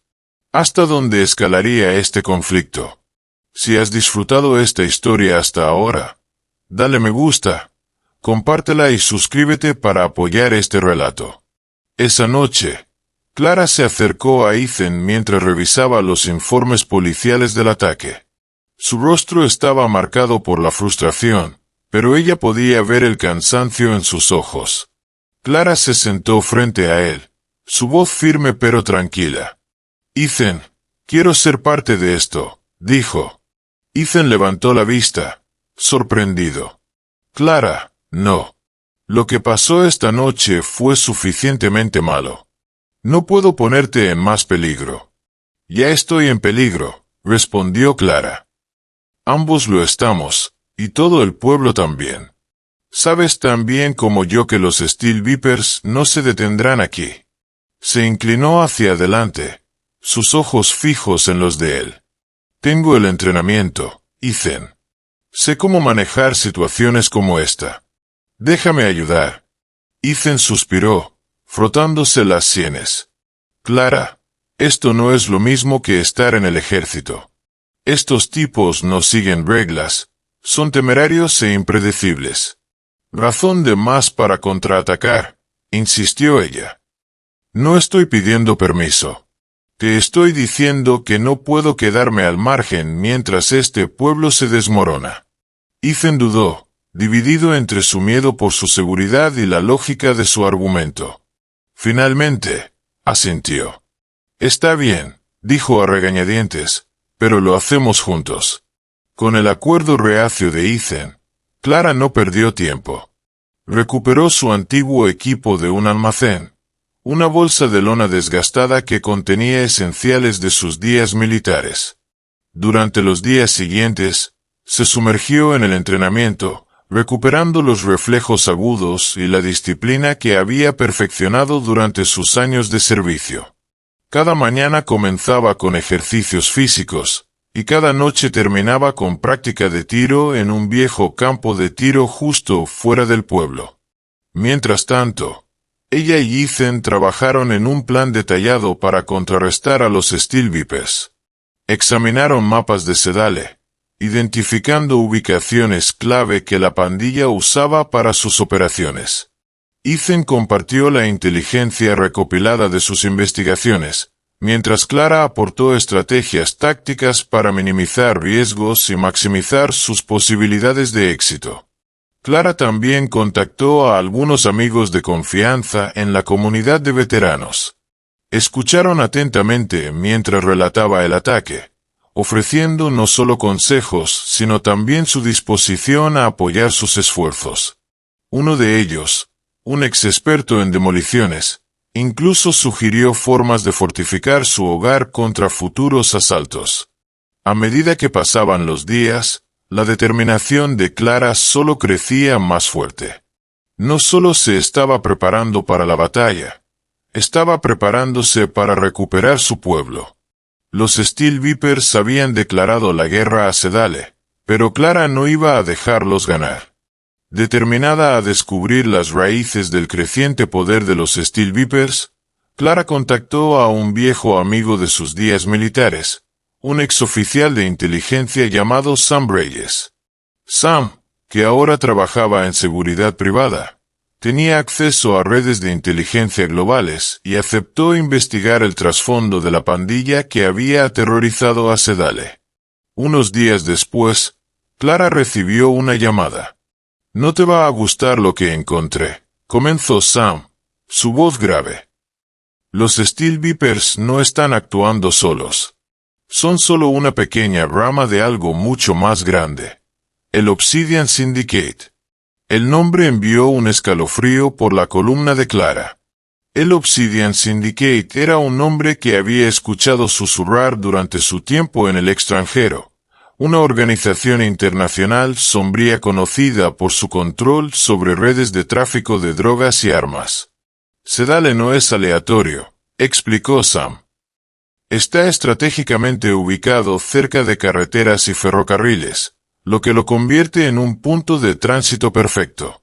¿Hasta dónde escalaría este conflicto? Si has disfrutado esta historia hasta ahora, dale me gusta, compártela y suscríbete para apoyar este relato. Esa noche, Clara se acercó a Ethan mientras revisaba los informes policiales del ataque. Su rostro estaba marcado por la frustración, pero ella podía ver el cansancio en sus ojos. Clara se sentó frente a él, su voz firme pero tranquila. «Ethan, quiero ser parte de esto», dijo. Ethan levantó la vista, sorprendido. «Clara, no. Lo que pasó esta noche fue suficientemente malo. No puedo ponerte en más peligro». «Ya estoy en peligro», respondió Clara. «Ambos lo estamos, y todo el pueblo también. Sabes tan bien como yo que los Steel Vipers no se detendrán aquí». Se inclinó hacia adelante, sus ojos fijos en los de él. «Tengo el entrenamiento, Ethan. Sé cómo manejar situaciones como esta. Déjame ayudar». Ethan suspiró, frotándose las sienes. «Clara, esto no es lo mismo que estar en el ejército. Estos tipos no siguen reglas, son temerarios e impredecibles. Razón de más para contraatacar», insistió ella. «No estoy pidiendo permiso. Te estoy diciendo que no puedo quedarme al margen mientras este pueblo se desmorona». Ethan dudó, dividido entre su miedo por su seguridad y la lógica de su argumento. Finalmente, asintió. «Está bien», dijo a regañadientes, «pero lo hacemos juntos». Con el acuerdo reacio de Ethan, Clara no perdió tiempo. Recuperó su antiguo equipo de un almacén, una bolsa de lona desgastada que contenía esenciales de sus días militares. Durante los días siguientes, se sumergió en el entrenamiento, recuperando los reflejos agudos y la disciplina que había perfeccionado durante sus años de servicio. Cada mañana comenzaba con ejercicios físicos, y cada noche terminaba con práctica de tiro en un viejo campo de tiro justo fuera del pueblo. Mientras tanto, ella y Ethan trabajaron en un plan detallado para contrarrestar a los Steel Vipers. Examinaron mapas de Sedale, identificando ubicaciones clave que la pandilla usaba para sus operaciones. Ethan compartió la inteligencia recopilada de sus investigaciones, mientras Clara aportó estrategias tácticas para minimizar riesgos y maximizar sus posibilidades de éxito. Clara también contactó a algunos amigos de confianza en la comunidad de veteranos. Escucharon atentamente mientras relataba el ataque, ofreciendo no solo consejos, sino también su disposición a apoyar sus esfuerzos. Uno de ellos, un ex experto en demoliciones, incluso sugirió formas de fortificar su hogar contra futuros asaltos. A medida que pasaban los días, la determinación de Clara solo crecía más fuerte. No solo se estaba preparando para la batalla, estaba preparándose para recuperar su pueblo. Los Steel Vipers habían declarado la guerra a Sedale, pero Clara no iba a dejarlos ganar. Determinada a descubrir las raíces del creciente poder de los Steel Vipers, Clara contactó a un viejo amigo de sus días militares, un exoficial de inteligencia llamado Sam Reyes. Sam, que ahora trabajaba en seguridad privada, tenía acceso a redes de inteligencia globales y aceptó investigar el trasfondo de la pandilla que había aterrorizado a Sedale. Unos días después, Clara recibió una llamada. «No te va a gustar lo que encontré», comenzó Sam, su voz grave. «Los Steel Vipers no están actuando solos. Son solo una pequeña rama de algo mucho más grande. El Obsidian Syndicate». El nombre envió un escalofrío por la columna de Clara. El Obsidian Syndicate era un nombre que había escuchado susurrar durante su tiempo en el extranjero, una organización internacional sombría conocida por su control sobre redes de tráfico de drogas y armas. Sedale no es aleatorio, explicó Sam. Está estratégicamente ubicado cerca de carreteras y ferrocarriles, lo que lo convierte en un punto de tránsito perfecto.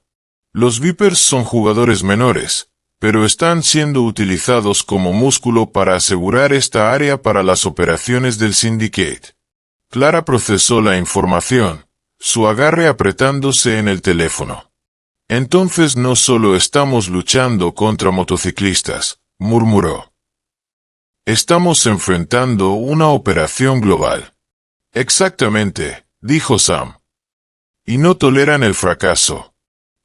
Los Vipers son jugadores menores, pero están siendo utilizados como músculo para asegurar esta área para las operaciones del Syndicate. Clara procesó la información, su agarre apretándose en el teléfono. Entonces no solo estamos luchando contra motociclistas, murmuró. Estamos enfrentando una operación global. Exactamente, dijo Sam. Y no toleran el fracaso.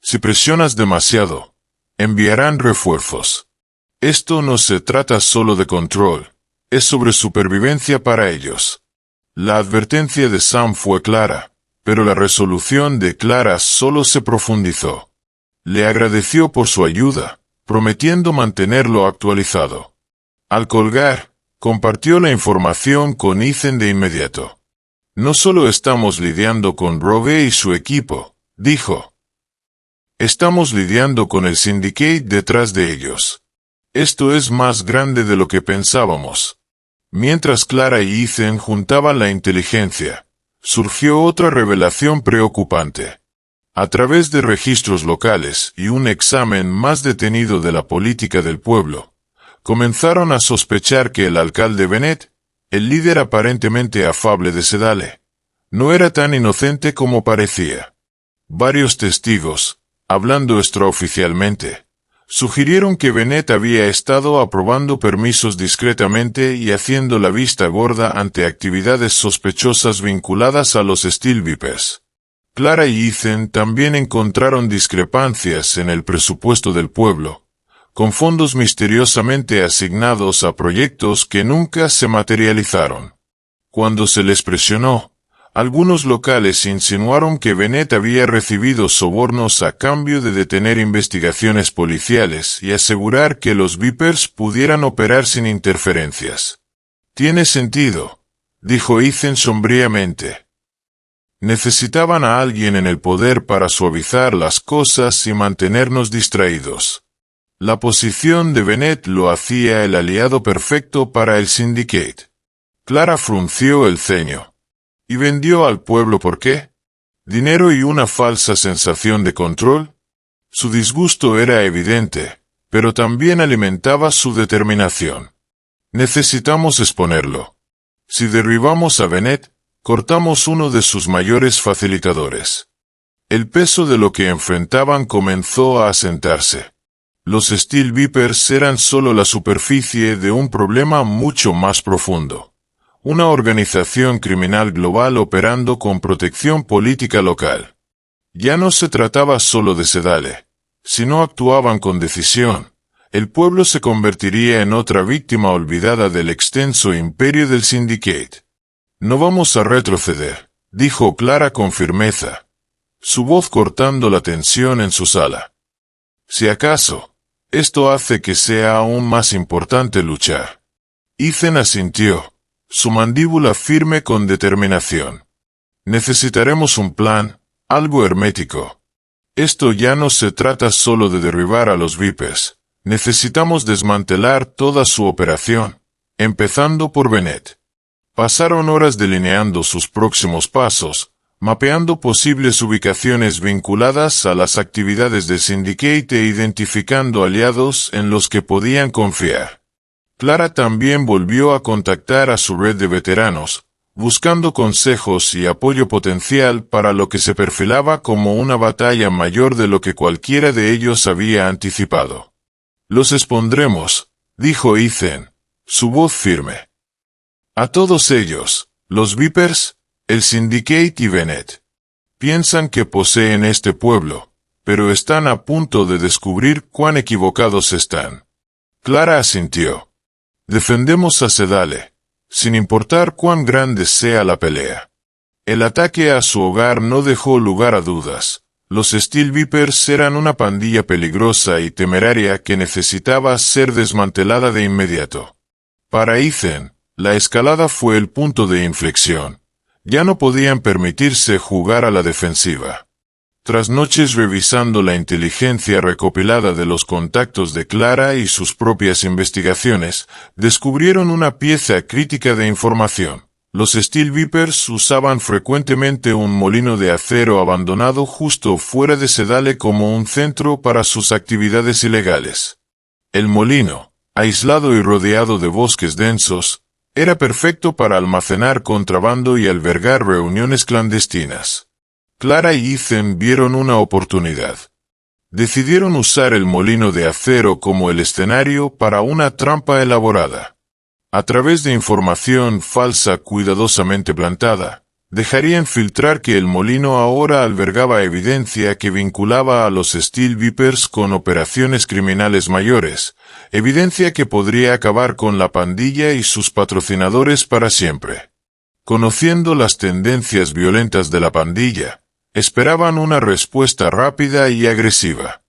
Si presionas demasiado, enviarán refuerzos. Esto no se trata solo de control, es sobre supervivencia para ellos. La advertencia de Sam fue clara, pero la resolución de Clara solo se profundizó. Le agradeció por su ayuda, prometiendo mantenerlo actualizado. Al colgar, compartió la información con Ethan de inmediato. No solo estamos lidiando con Rogue y su equipo, dijo. Estamos lidiando con el Syndicate detrás de ellos. Esto es más grande de lo que pensábamos. Mientras Clara y Ethan juntaban la inteligencia, surgió otra revelación preocupante. A través de registros locales y un examen más detenido de la política del pueblo, comenzaron a sospechar que el alcalde Bennett, el líder aparentemente afable de Sedale, no era tan inocente como parecía. Varios testigos, hablando extraoficialmente, sugirieron que Bennett había estado aprobando permisos discretamente y haciendo la vista gorda ante actividades sospechosas vinculadas a los Steel Vipers. Clara y Ethan también encontraron discrepancias en el presupuesto del pueblo, con fondos misteriosamente asignados a proyectos que nunca se materializaron. Cuando se les presionó, Algunos locales insinuaron que Bennett había recibido sobornos a cambio de detener investigaciones policiales y asegurar que los Vipers pudieran operar sin interferencias. «Tiene sentido», dijo Ethan sombríamente. Necesitaban a alguien en el poder para suavizar las cosas y mantenernos distraídos. La posición de Bennett lo hacía el aliado perfecto para el Syndicate. Clara frunció el ceño. ¿Y vendió al pueblo por qué? ¿Dinero y una falsa sensación de control? Su disgusto era evidente, pero también alimentaba su determinación. Necesitamos exponerlo. Si derribamos a Bennett, cortamos uno de sus mayores facilitadores. El peso de lo que enfrentaban comenzó a asentarse. Los Steel Vipers eran solo la superficie de un problema mucho más profundo. Una organización criminal global operando con protección política local. Ya no se trataba solo de Sedale. Si no actuaban con decisión, el pueblo se convertiría en otra víctima olvidada del extenso imperio del Syndicate. «No vamos a retroceder», dijo Clara con firmeza, su voz cortando la tensión en su sala. «Si acaso, esto hace que sea aún más importante luchar». Ethan asintió, su mandíbula firme con determinación. «Necesitaremos un plan, algo hermético. Esto ya no se trata solo de derribar a los Vipers. Necesitamos desmantelar toda su operación, empezando por Bennett». Pasaron horas delineando sus próximos pasos, mapeando posibles ubicaciones vinculadas a las actividades del Syndicate e identificando aliados en los que podían confiar. Clara también volvió a contactar a su red de veteranos, buscando consejos y apoyo potencial para lo que se perfilaba como una batalla mayor de lo que cualquiera de ellos había anticipado. «Los expondremos», dijo Ethan, su voz firme. «A todos ellos, los Vipers, el Syndicate y Bennett. Piensan que poseen este pueblo, pero están a punto de descubrir cuán equivocados están». Clara asintió. «Defendemos a Sedale, sin importar cuán grande sea la pelea». El ataque a su hogar no dejó lugar a dudas. Los Steel Vipers eran una pandilla peligrosa y temeraria que necesitaba ser desmantelada de inmediato. Para Ethan, la escalada fue el punto de inflexión. Ya no podían permitirse jugar a la defensiva. Tras noches revisando la inteligencia recopilada de los contactos de Clara y sus propias investigaciones, descubrieron una pieza crítica de información. Los Steel Vipers usaban frecuentemente un molino de acero abandonado justo fuera de Sedale como un centro para sus actividades ilegales. El molino, aislado y rodeado de bosques densos, era perfecto para almacenar contrabando y albergar reuniones clandestinas. Clara y Ethan vieron una oportunidad. Decidieron usar el molino de acero como el escenario para una trampa elaborada. A través de información falsa cuidadosamente plantada, dejarían filtrar que el molino ahora albergaba evidencia que vinculaba a los Steel Vipers con operaciones criminales mayores, evidencia que podría acabar con la pandilla y sus patrocinadores para siempre. Conociendo las tendencias violentas de la pandilla, esperaban una respuesta rápida y agresiva.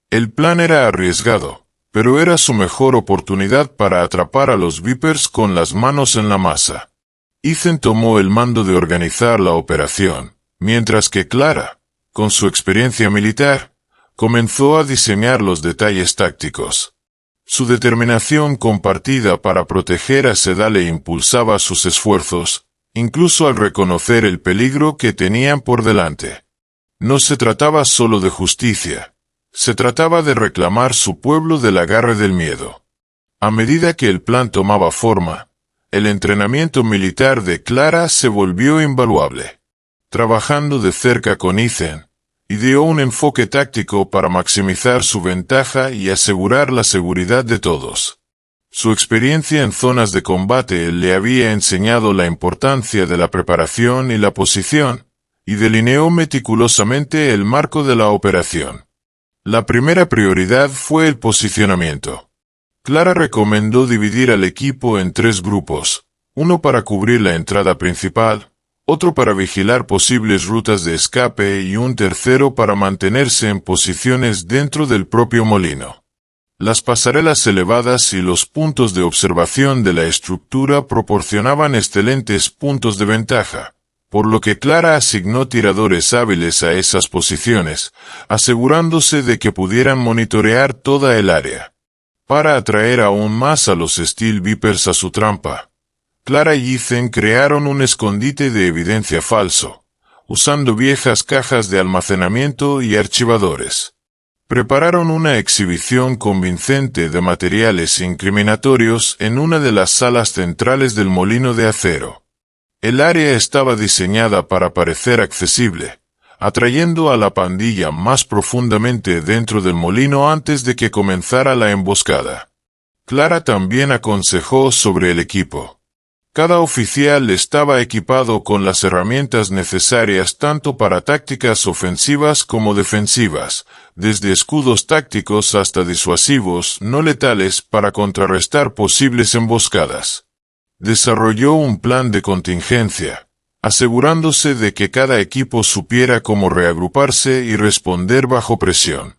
El plan era arriesgado, pero era su mejor oportunidad para atrapar a los Vipers con las manos en la masa. Ethan tomó el mando de organizar la operación, mientras que Clara, con su experiencia militar, comenzó a diseñar los detalles tácticos. Su determinación compartida para proteger a Sedale impulsaba sus esfuerzos, incluso al reconocer el peligro que tenían por delante. No se trataba solo de justicia, se trataba de reclamar su pueblo del agarre del miedo. A medida que el plan tomaba forma, el entrenamiento militar de Clara se volvió invaluable. Trabajando de cerca con Ethan, ideó un enfoque táctico para maximizar su ventaja y asegurar la seguridad de todos. Su experiencia en zonas de combate le había enseñado la importancia de la preparación y la posición, y delineó meticulosamente el marco de la operación. La primera prioridad fue el posicionamiento. Clara recomendó dividir al equipo en 3 grupos, uno para cubrir la entrada principal, otro para vigilar posibles rutas de escape y un tercero para mantenerse en posiciones dentro del propio molino. Las pasarelas elevadas y los puntos de observación de la estructura proporcionaban excelentes puntos de ventaja, por lo que Clara asignó tiradores hábiles a esas posiciones, asegurándose de que pudieran monitorear toda el área. Para atraer aún más a los Steel Vipers a su trampa, Clara y Ethan crearon un escondite de evidencia falso, usando viejas cajas de almacenamiento y archivadores. Prepararon una exhibición convincente de materiales incriminatorios en una de las salas centrales del molino de acero. El área estaba diseñada para parecer accesible, atrayendo a la pandilla más profundamente dentro del molino antes de que comenzara la emboscada. Clara también aconsejó sobre el equipo. Cada oficial estaba equipado con las herramientas necesarias tanto para tácticas ofensivas como defensivas, desde escudos tácticos hasta disuasivos no letales para contrarrestar posibles emboscadas. Desarrolló un plan de contingencia, asegurándose de que cada equipo supiera cómo reagruparse y responder bajo presión.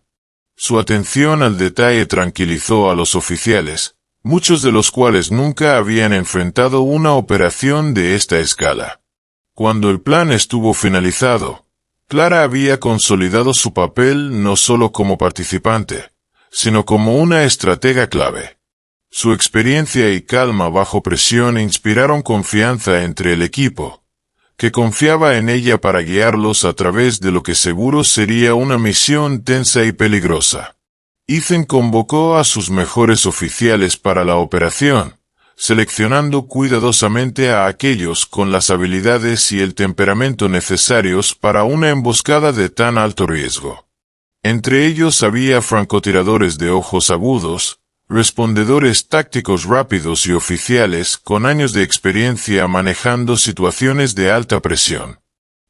Su atención al detalle tranquilizó a los oficiales, muchos de los cuales nunca habían enfrentado una operación de esta escala. Cuando el plan estuvo finalizado, Clara había consolidado su papel no solo como participante, sino como una estratega clave. Su experiencia y calma bajo presión inspiraron confianza entre el equipo, que confiaba en ella para guiarlos a través de lo que seguro sería una misión tensa y peligrosa. Ethan convocó a sus mejores oficiales para la operación, seleccionando cuidadosamente a aquellos con las habilidades y el temperamento necesarios para una emboscada de tan alto riesgo. Entre ellos había francotiradores de ojos agudos, respondedores tácticos rápidos y oficiales con años de experiencia manejando situaciones de alta presión.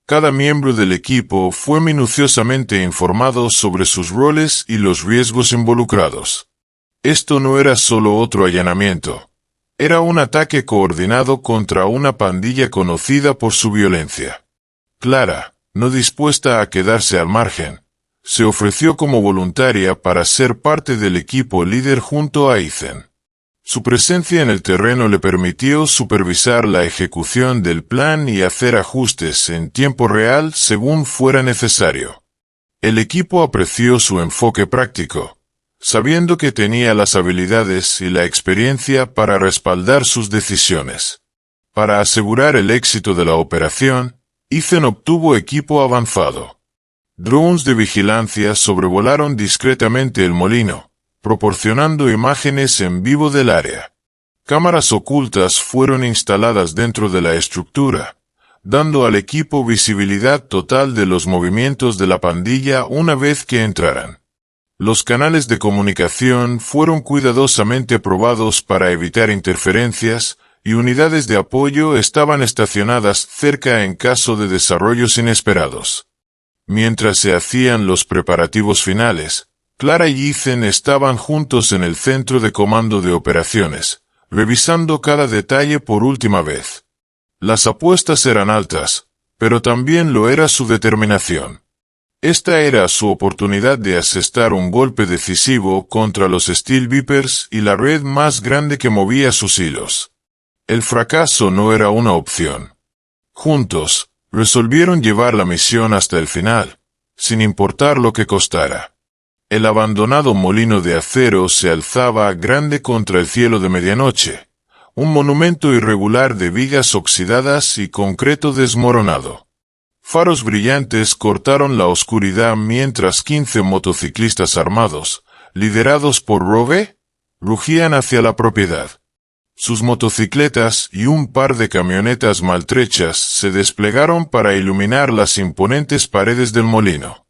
Cada miembro del equipo fue minuciosamente informado sobre sus roles y los riesgos involucrados. Esto no era solo otro allanamiento. Era un ataque coordinado contra una pandilla conocida por su violencia. Clara, no dispuesta a quedarse al margen, se ofreció como voluntaria para ser parte del equipo líder junto a Ethan. Su presencia en el terreno le permitió supervisar la ejecución del plan y hacer ajustes en tiempo real según fuera necesario. El equipo apreció su enfoque práctico, sabiendo que tenía las habilidades y la experiencia para respaldar sus decisiones. Para asegurar el éxito de la operación, Ethan obtuvo equipo avanzado. Drones de vigilancia sobrevolaron discretamente el molino, proporcionando imágenes en vivo del área. Cámaras ocultas fueron instaladas dentro de la estructura, dando al equipo visibilidad total de los movimientos de la pandilla una vez que entraran. Los canales de comunicación fueron cuidadosamente probados para evitar interferencias, y unidades de apoyo estaban estacionadas cerca en caso de desarrollos inesperados. Mientras se hacían los preparativos finales, Clara y Ethan estaban juntos en el centro de comando de operaciones, revisando cada detalle por última vez. Las apuestas eran altas, pero también lo era su determinación. Esta era su oportunidad de asestar un golpe decisivo contra los Steel Vipers y la red más grande que movía sus hilos. El fracaso no era una opción. Juntos, resolvieron llevar la misión hasta el final, sin importar lo que costara. El abandonado molino de acero se alzaba grande contra el cielo de medianoche, un monumento irregular de vigas oxidadas y concreto desmoronado. Faros brillantes cortaron la oscuridad mientras 15 motociclistas armados, liderados por Robe, rugían hacia la propiedad. Sus motocicletas y un par de camionetas maltrechas se desplegaron para iluminar las imponentes paredes del molino.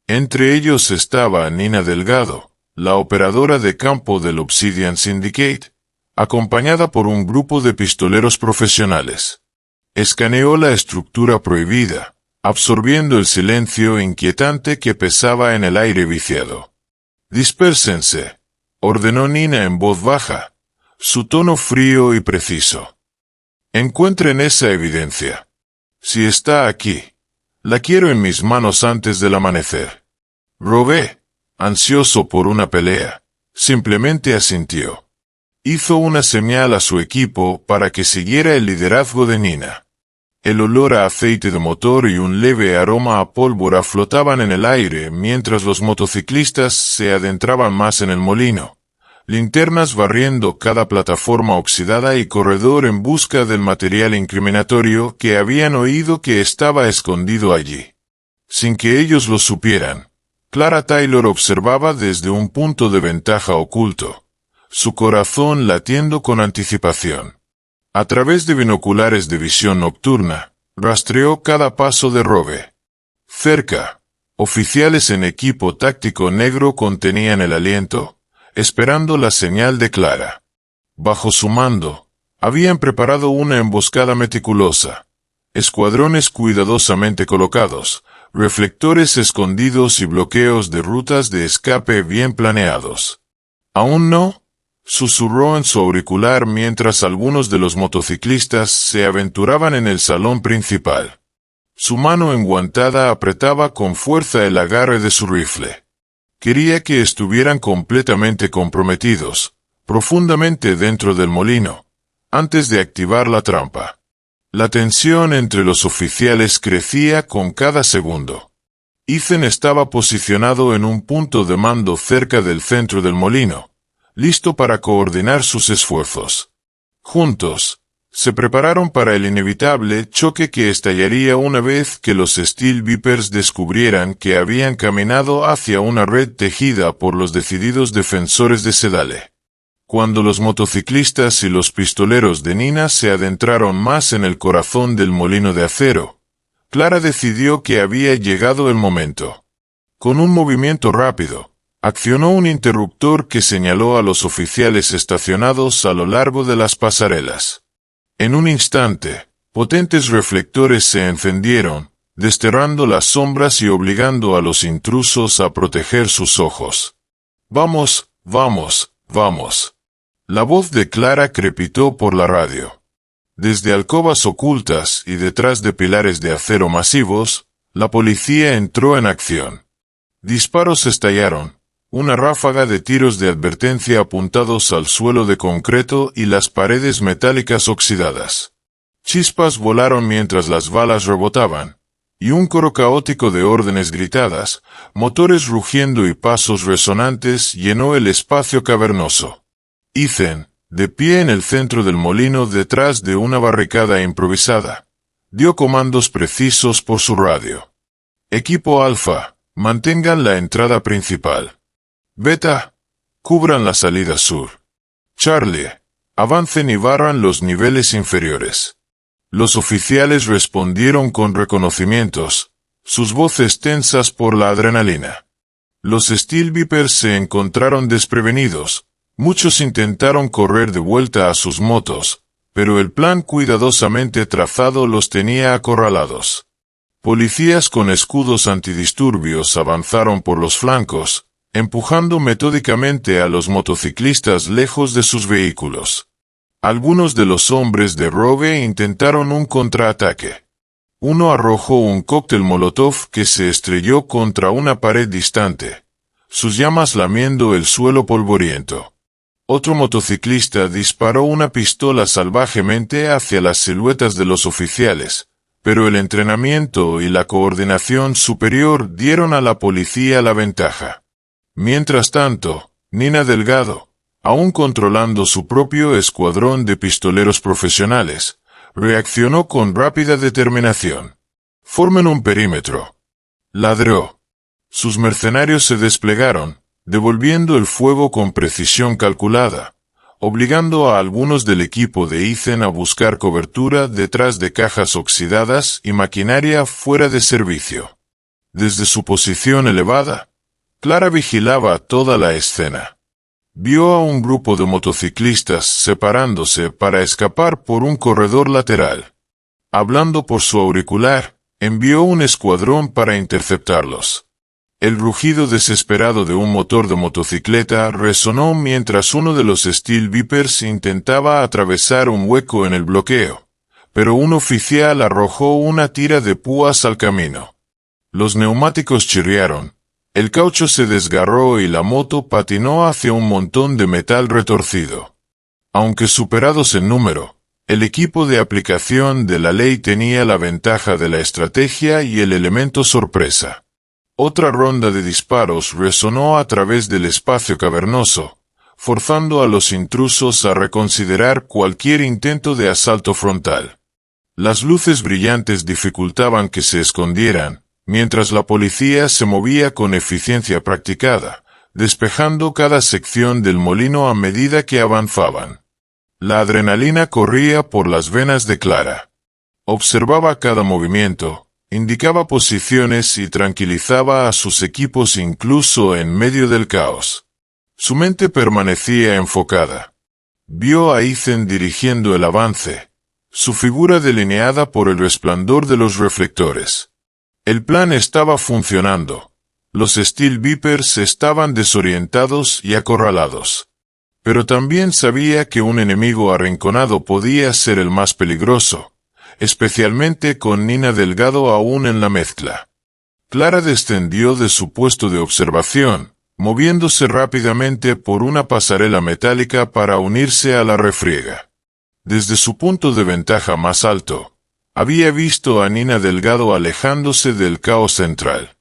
Entre ellos estaba Nina Delgado, la operadora de campo del Obsidian Syndicate, acompañada por un grupo de pistoleros profesionales. Escaneó la estructura prohibida, absorbiendo el silencio inquietante que pesaba en el aire viciado. «Dispérsense», ordenó Nina en voz baja, su tono frío y preciso. «Encuentren esa evidencia. Si está aquí, la quiero en mis manos antes del amanecer. Robe, ansioso por una pelea, simplemente asintió. Hizo una señal a su equipo para que siguiera el liderazgo de Nina. El olor a aceite de motor y un leve aroma a pólvora flotaban en el aire mientras los motociclistas se adentraban más en el molino. Linternas barriendo cada plataforma oxidada y corredor en busca del material incriminatorio que habían oído que estaba escondido allí. Sin que ellos lo supieran, Clara Taylor observaba desde un punto de ventaja oculto, su corazón latiendo con anticipación. A través de binoculares de visión nocturna, rastreó cada paso de Robe. Cerca, oficiales en equipo táctico negro contenían el aliento, esperando la señal de Clara. Bajo su mando, habían preparado una emboscada meticulosa. Escuadrones cuidadosamente colocados, reflectores escondidos y bloqueos de rutas de escape bien planeados. ¿Aún no?, susurró en su auricular mientras algunos de los motociclistas se aventuraban en el salón principal. Su mano enguantada apretaba con fuerza el agarre de su rifle. Quería que estuvieran completamente comprometidos, profundamente dentro del molino, antes de activar la trampa. La tensión entre los oficiales crecía con cada segundo. Ethan estaba posicionado en un punto de mando cerca del centro del molino, listo para coordinar sus esfuerzos. Juntos, se prepararon para el inevitable choque que estallaría una vez que los Steel Vipers descubrieran que habían caminado hacia una red tejida por los decididos defensores de Sedale. Cuando los motociclistas y los pistoleros de Nina se adentraron más en el corazón del molino de acero, Clara decidió que había llegado el momento. Con un movimiento rápido, accionó un interruptor que señaló a los oficiales estacionados a lo largo de las pasarelas. En un instante, potentes reflectores se encendieron, desterrando las sombras y obligando a los intrusos a proteger sus ojos. «Vamos, vamos, vamos». La voz de Clara crepitó por la radio. Desde alcobas ocultas y detrás de pilares de acero masivos, la policía entró en acción. Disparos estallaron, una ráfaga de tiros de advertencia apuntados al suelo de concreto y las paredes metálicas oxidadas. Chispas volaron mientras las balas rebotaban, y un coro caótico de órdenes gritadas, motores rugiendo y pasos resonantes llenó el espacio cavernoso. Ethan, de pie en el centro del molino detrás de una barricada improvisada, dio comandos precisos por su radio. Equipo Alfa, mantengan la entrada principal. Beta, cubran la salida sur. Charlie, avancen y barran los niveles inferiores. Los oficiales respondieron con reconocimientos, sus voces tensas por la adrenalina. Los Steel Vipers se encontraron desprevenidos, muchos intentaron correr de vuelta a sus motos, pero el plan cuidadosamente trazado los tenía acorralados. Policías con escudos antidisturbios avanzaron por los flancos, empujando metódicamente a los motociclistas lejos de sus vehículos. Algunos de los hombres de Robe intentaron un contraataque. Uno arrojó un cóctel molotov que se estrelló contra una pared distante, sus llamas lamiendo el suelo polvoriento. Otro motociclista disparó una pistola salvajemente hacia las siluetas de los oficiales, pero el entrenamiento y la coordinación superior dieron a la policía la ventaja. Mientras tanto, Nina Delgado, aún controlando su propio escuadrón de pistoleros profesionales, reaccionó con rápida determinación. «Formen un perímetro», ladró. Sus mercenarios se desplegaron, devolviendo el fuego con precisión calculada, obligando a algunos del equipo de Ethan a buscar cobertura detrás de cajas oxidadas y maquinaria fuera de servicio. Desde su posición elevada, Clara vigilaba toda la escena. Vio a un grupo de motociclistas separándose para escapar por un corredor lateral. Hablando por su auricular, envió un escuadrón para interceptarlos. El rugido desesperado de un motor de motocicleta resonó mientras uno de los Steel Vipers intentaba atravesar un hueco en el bloqueo, pero un oficial arrojó una tira de púas al camino. Los neumáticos chirriaron, el caucho se desgarró y la moto patinó hacia un montón de metal retorcido. Aunque superados en número, el equipo de aplicación de la ley tenía la ventaja de la estrategia y el elemento sorpresa. Otra ronda de disparos resonó a través del espacio cavernoso, forzando a los intrusos a reconsiderar cualquier intento de asalto frontal. Las luces brillantes dificultaban que se escondieran, mientras la policía se movía con eficiencia practicada, despejando cada sección del molino a medida que avanzaban. La adrenalina corría por las venas de Clara. Observaba cada movimiento, indicaba posiciones y tranquilizaba a sus equipos incluso en medio del caos. Su mente permanecía enfocada. Vio a Ethan dirigiendo el avance, su figura delineada por el resplandor de los reflectores. El plan estaba funcionando. Los Steel Vipers estaban desorientados y acorralados. Pero también sabía que un enemigo arrinconado podía ser el más peligroso, especialmente con Nina Delgado aún en la mezcla. Clara descendió de su puesto de observación, moviéndose rápidamente por una pasarela metálica para unirse a la refriega. Desde su punto de ventaja más alto, había visto a Nina Delgado alejándose del caos central.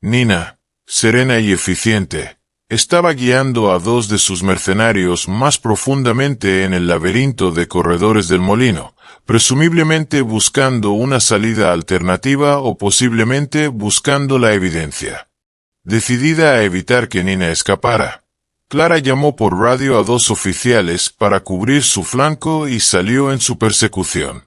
Nina, serena y eficiente, estaba guiando a dos de sus mercenarios más profundamente en el laberinto de corredores del molino, presumiblemente buscando una salida alternativa o posiblemente buscando la evidencia. Decidida a evitar que Nina escapara, Clara llamó por radio a dos oficiales para cubrir su flanco y salió en su persecución.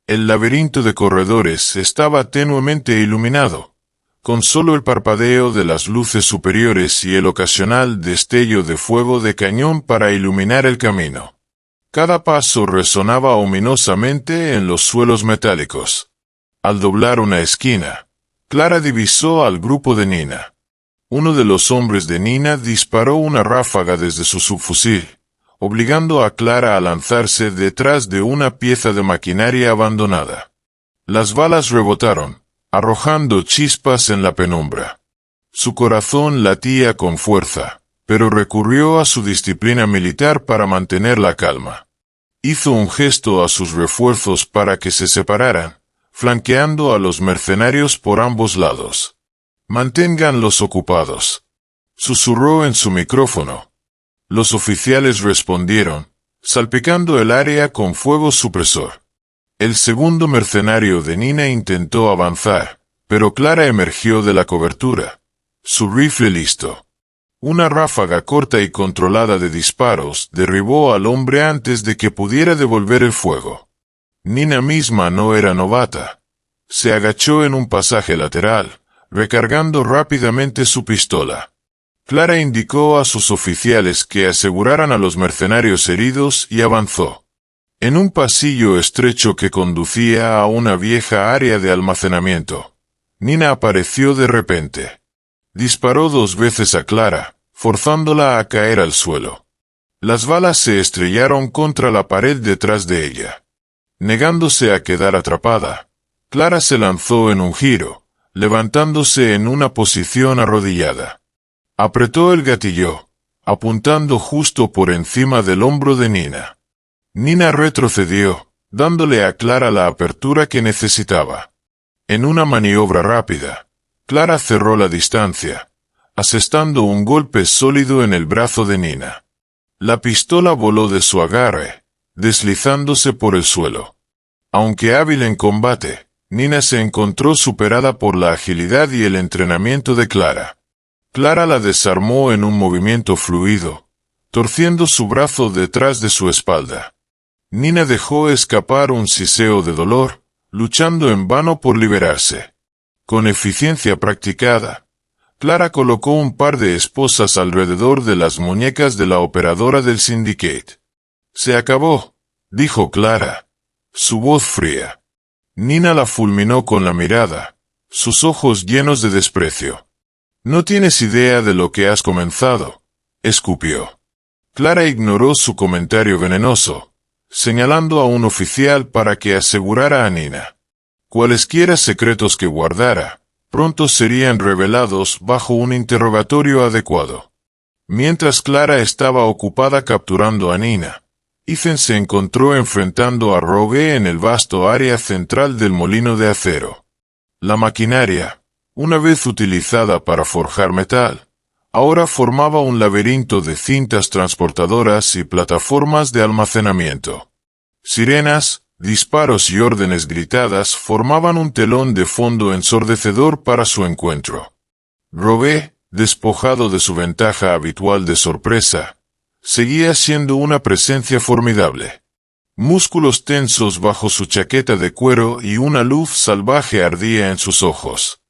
El laberinto de corredores estaba tenuemente iluminado, con solo el parpadeo de las luces superiores y el ocasional destello de fuego de cañón para iluminar el camino. Cada paso resonaba ominosamente en los suelos metálicos. Al doblar una esquina, Clara divisó al grupo de Nina. Uno de los hombres de Nina disparó una ráfaga desde su subfusil, obligando a Clara a lanzarse detrás de una pieza de maquinaria abandonada. Las balas rebotaron, arrojando chispas en la penumbra. Su corazón latía con fuerza, pero recurrió a su disciplina militar para mantener la calma. Hizo un gesto a sus refuerzos para que se separaran, flanqueando a los mercenarios por ambos lados. «Manténganlos ocupados», susurró en su micrófono. Los oficiales respondieron, salpicando el área con fuego supresor. El segundo mercenario de Nina intentó avanzar, pero Clara emergió de la cobertura, su rifle listo. Una ráfaga corta y controlada de disparos derribó al hombre antes de que pudiera devolver el fuego. Nina misma no era novata. Se agachó en un pasaje lateral, recargando rápidamente su pistola. Clara indicó a sus oficiales que aseguraran a los mercenarios heridos y avanzó. En un pasillo estrecho que conducía a una vieja área de almacenamiento, Nina apareció de repente. Disparó 2 veces a Clara, forzándola a caer al suelo. Las balas se estrellaron contra la pared detrás de ella. Negándose a quedar atrapada, Clara se lanzó en un giro, levantándose en una posición arrodillada. Apretó el gatillo, apuntando justo por encima del hombro de Nina. Nina retrocedió, dándole a Clara la apertura que necesitaba. En una maniobra rápida, Clara cerró la distancia, asestando un golpe sólido en el brazo de Nina. La pistola voló de su agarre, deslizándose por el suelo. Aunque hábil en combate, Nina se encontró superada por la agilidad y el entrenamiento de Clara. Clara la desarmó en un movimiento fluido, torciendo su brazo detrás de su espalda. Nina dejó escapar un siseo de dolor, luchando en vano por liberarse. Con eficiencia practicada, Clara colocó un par de esposas alrededor de las muñecas de la operadora del Syndicate. «Se acabó», dijo Clara, su voz fría. Nina la fulminó con la mirada, sus ojos llenos de desprecio. «No tienes idea de lo que has comenzado», escupió. Clara ignoró su comentario venenoso, señalando a un oficial para que asegurara a Nina. Cualesquiera secretos que guardara, pronto serían revelados bajo un interrogatorio adecuado. Mientras Clara estaba ocupada capturando a Nina, Ethan se encontró enfrentando a Rogue en el vasto área central del molino de acero. La maquinaria, una vez utilizada para forjar metal, ahora formaba un laberinto de cintas transportadoras y plataformas de almacenamiento. Sirenas, disparos y órdenes gritadas formaban un telón de fondo ensordecedor para su encuentro. Rogue, despojado de su ventaja habitual de sorpresa, seguía siendo una presencia formidable. Músculos tensos bajo su chaqueta de cuero y una luz salvaje ardía en sus ojos.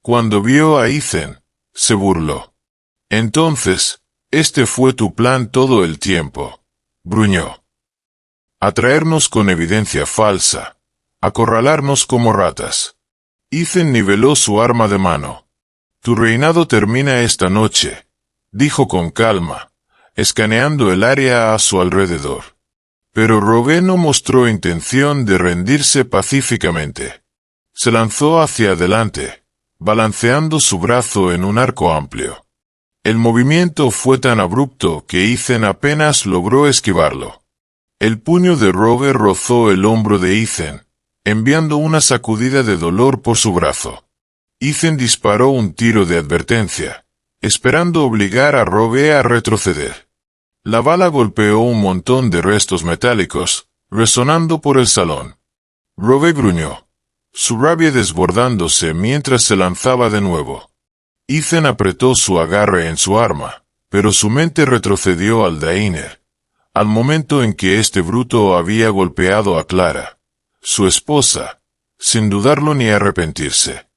Cuando vio a Ethan, se burló. «Entonces, este fue tu plan todo el tiempo», gruñó. «Atraernos con evidencia falsa, acorralarnos como ratas». Ethan niveló su arma de mano. «Tu reinado termina esta noche», dijo con calma, escaneando el área a su alrededor. Pero Rogue no mostró intención de rendirse pacíficamente. Se lanzó hacia adelante, balanceando su brazo en un arco amplio. El movimiento fue tan abrupto que Ethan apenas logró esquivarlo. El puño de Rogue rozó el hombro de Ethan, enviando una sacudida de dolor por su brazo. Ethan disparó un tiro de advertencia, esperando obligar a Rogue a retroceder. La bala golpeó un montón de restos metálicos, resonando por el salón. Rogue gruñó, su rabia desbordándose mientras se lanzaba de nuevo. Ethan apretó su agarre en su arma, pero su mente retrocedió al Dainer, al momento en que este bruto había golpeado a Clara, su esposa, sin dudarlo ni arrepentirse.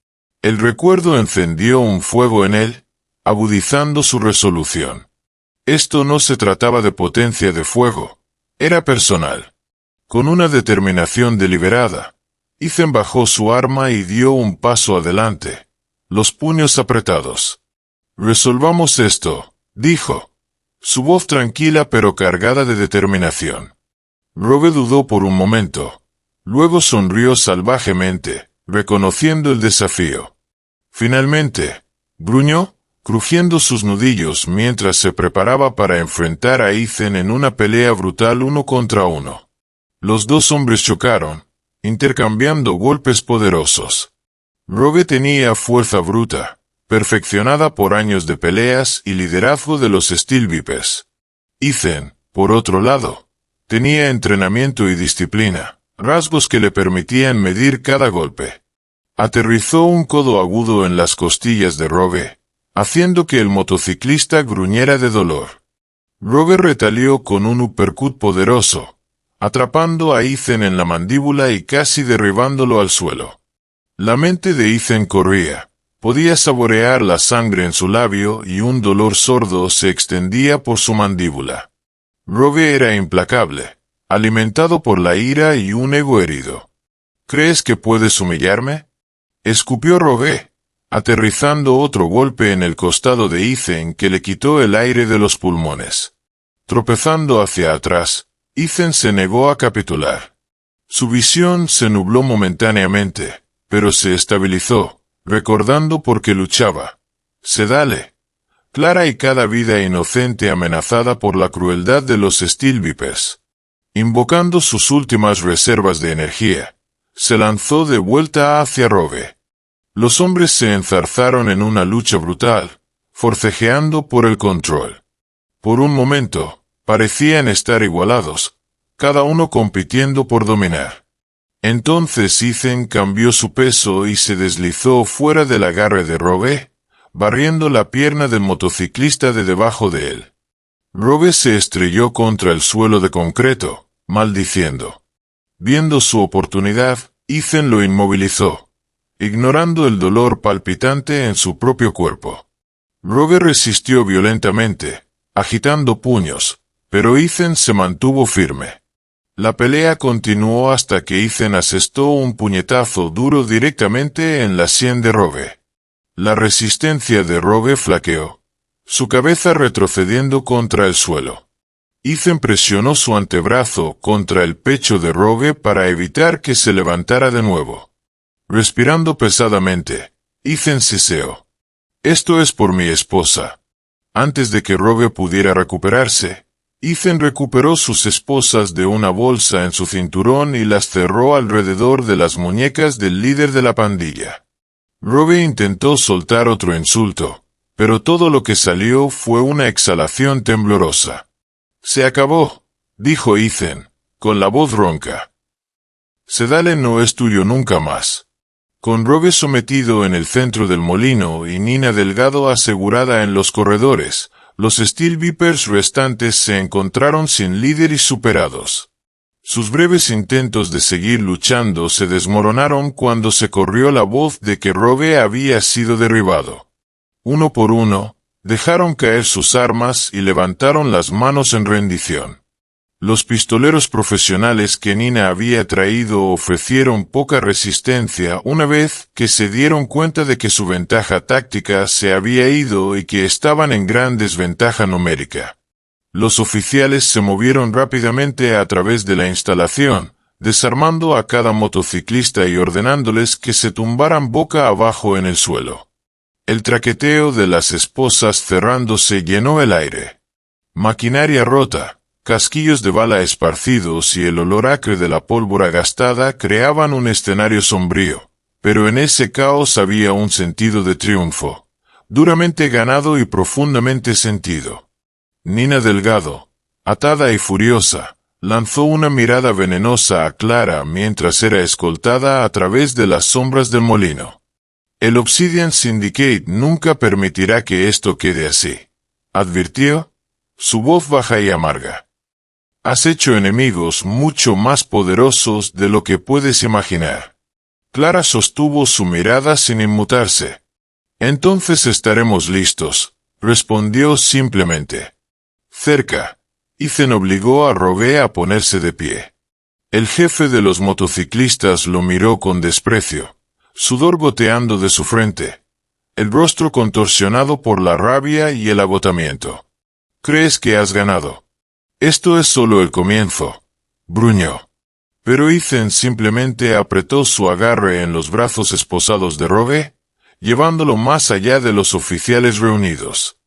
El recuerdo encendió un fuego en él, agudizando su resolución. Esto no se trataba de potencia de fuego, era personal. Con una determinación deliberada, Ethan bajó su arma y dio un paso adelante, los puños apretados. «Resolvamos esto», dijo, su voz tranquila pero cargada de determinación. Rogue dudó por un momento, luego sonrió salvajemente, reconociendo el desafío. Finalmente, gruñó, crujiendo sus nudillos mientras se preparaba para enfrentar a Ethan en una pelea brutal 1 contra 1. Los dos hombres chocaron, intercambiando golpes poderosos. Rogue tenía fuerza bruta, perfeccionada por años de peleas y liderazgo de los Steel Vipers. Ethan, por otro lado, tenía entrenamiento y disciplina, rasgos que le permitían medir cada golpe. Aterrizó un codo agudo en las costillas de Rogue, haciendo que el motociclista gruñera de dolor. Rogue retalió con un uppercut poderoso, atrapando a Ethan en la mandíbula y casi derribándolo al suelo. La mente de Ethan corría, podía saborear la sangre en su labio y un dolor sordo se extendía por su mandíbula. Rogue era implacable, alimentado por la ira y un ego herido. «¿Crees que puedes humillarme?», escupió Rogue, aterrizando otro golpe en el costado de Ethan que le quitó el aire de los pulmones. Tropezando hacia atrás, Ethan se negó a capitular. Su visión se nubló momentáneamente, pero se estabilizó, recordando por qué luchaba. Sedale. Clara y cada vida inocente amenazada por la crueldad de los Steel Vipers. Invocando sus últimas reservas de energía, se lanzó de vuelta hacia Rogue. Los hombres se enzarzaron en una lucha brutal, forcejeando por el control. Por un momento, parecían estar igualados, cada uno compitiendo por dominar. Entonces Ethan cambió su peso y se deslizó fuera del agarre de Rogue, barriendo la pierna del motociclista de debajo de él. Rogue se estrelló contra el suelo de concreto, maldiciendo. Viendo su oportunidad, Ethan lo inmovilizó, ignorando el dolor palpitante en su propio cuerpo. Rogue resistió violentamente, agitando puños, pero Ethan se mantuvo firme. La pelea continuó hasta que Ethan asestó un puñetazo duro directamente en la sien de Rogue. La resistencia de Rogue flaqueó, su cabeza retrocediendo contra el suelo. Ethan presionó su antebrazo contra el pecho de Rogue para evitar que se levantara de nuevo. Respirando pesadamente, Ethan siseó. «Esto es por mi esposa». Antes de que Rogue pudiera recuperarse, Ethan recuperó sus esposas de una bolsa en su cinturón y las cerró alrededor de las muñecas del líder de la pandilla. Rogue intentó soltar otro insulto, pero todo lo que salió fue una exhalación temblorosa. «Se acabó», dijo Ethan, con la voz ronca. «Sedale no es tuyo nunca más». Con Rogue sometido en el centro del molino y Nina Delgado asegurada en los corredores, los Steel Vipers restantes se encontraron sin líder y superados. Sus breves intentos de seguir luchando se desmoronaron cuando se corrió la voz de que Rogue había sido derribado. Uno por uno, dejaron caer sus armas y levantaron las manos en rendición. Los pistoleros profesionales que Nina había traído ofrecieron poca resistencia una vez que se dieron cuenta de que su ventaja táctica se había ido y que estaban en gran desventaja numérica. Los oficiales se movieron rápidamente a través de la instalación, desarmando a cada motociclista y ordenándoles que se tumbaran boca abajo en el suelo. El traqueteo de las esposas cerrándose llenó el aire. Maquinaria rota, casquillos de bala esparcidos y el olor acre de la pólvora gastada creaban un escenario sombrío, pero en ese caos había un sentido de triunfo, duramente ganado y profundamente sentido. Nina Delgado, atada y furiosa, lanzó una mirada venenosa a Clara mientras era escoltada a través de las sombras del molino. «El Obsidian Syndicate nunca permitirá que esto quede así», advirtió, su voz baja y amarga. «Has hecho enemigos mucho más poderosos de lo que puedes imaginar». Clara sostuvo su mirada sin inmutarse. «Entonces estaremos listos», respondió simplemente. Cerca, Ethan obligó a Rogue a ponerse de pie. El jefe de los motociclistas lo miró con desprecio, sudor goteando de su frente, el rostro contorsionado por la rabia y el agotamiento. «¿Crees que has ganado? Esto es solo el comienzo», gruñó. Pero Ethan simplemente apretó su agarre en los brazos esposados de Rogue, llevándolo más allá de los oficiales reunidos.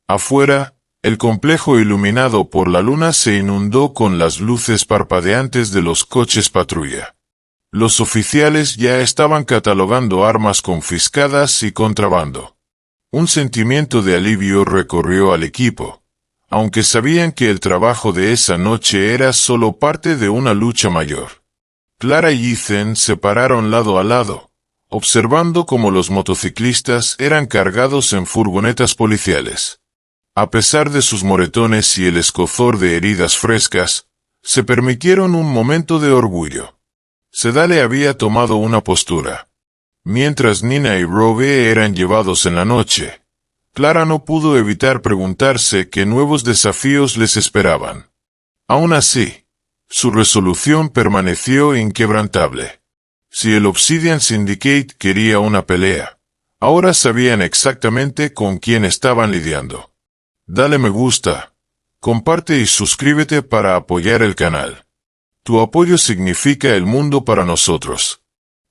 Afuera, el complejo iluminado por la luna se inundó con las luces parpadeantes de los coches patrulla. Los oficiales ya estaban catalogando armas confiscadas y contrabando. Un sentimiento de alivio recorrió al equipo, aunque sabían que el trabajo de esa noche era solo parte de una lucha mayor. Clara y Ethan se pararon lado a lado, observando cómo los motociclistas eran cargados en furgonetas policiales. A pesar de sus moretones y el escozor de heridas frescas, se permitieron un momento de orgullo. Sedale había tomado una postura. Mientras Nina y Rogue eran llevados en la noche, Clara no pudo evitar preguntarse qué nuevos desafíos les esperaban. Aún así, su resolución permaneció inquebrantable. Si el Obsidian Syndicate quería una pelea, ahora sabían exactamente con quién estaban lidiando. Dale me gusta, comparte y suscríbete para apoyar el canal. Tu apoyo significa el mundo para nosotros.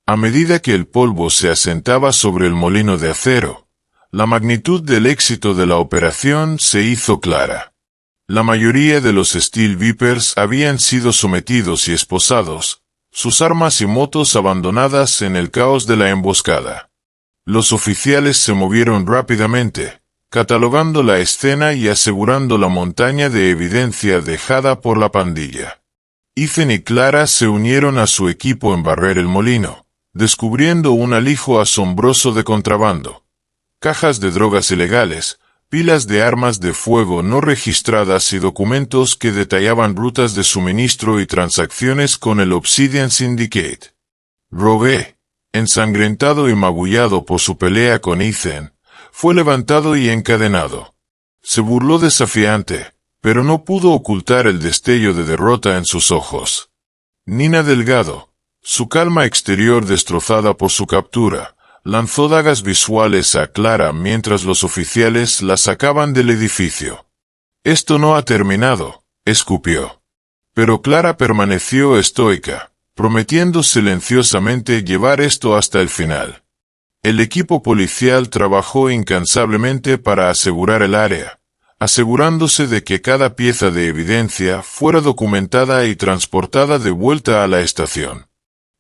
A medida que el polvo se asentaba sobre el molino de acero, la magnitud del éxito de la operación se hizo clara. La mayoría de los Steel Vipers habían sido sometidos y esposados, sus armas y motos abandonadas en el caos de la emboscada. Los oficiales se movieron rápidamente, catalogando la escena y asegurando la montaña de evidencia dejada por la pandilla. Ethan y Clara se unieron a su equipo en barrer el molino, descubriendo un alijo asombroso de contrabando. Cajas de drogas ilegales, pilas de armas de fuego no registradas y documentos que detallaban rutas de suministro y transacciones con el Obsidian Syndicate. Rogue, ensangrentado y magullado por su pelea con Ethan, fue levantado y encadenado. Se burló desafiante, pero no pudo ocultar el destello de derrota en sus ojos. Nina Delgado, su calma exterior destrozada por su captura, lanzó dagas visuales a Clara mientras los oficiales la sacaban del edificio. «Esto no ha terminado», escupió. Pero Clara permaneció estoica, prometiendo silenciosamente llevar esto hasta el final. El equipo policial trabajó incansablemente para asegurar el área, asegurándose de que cada pieza de evidencia fuera documentada y transportada de vuelta a la estación.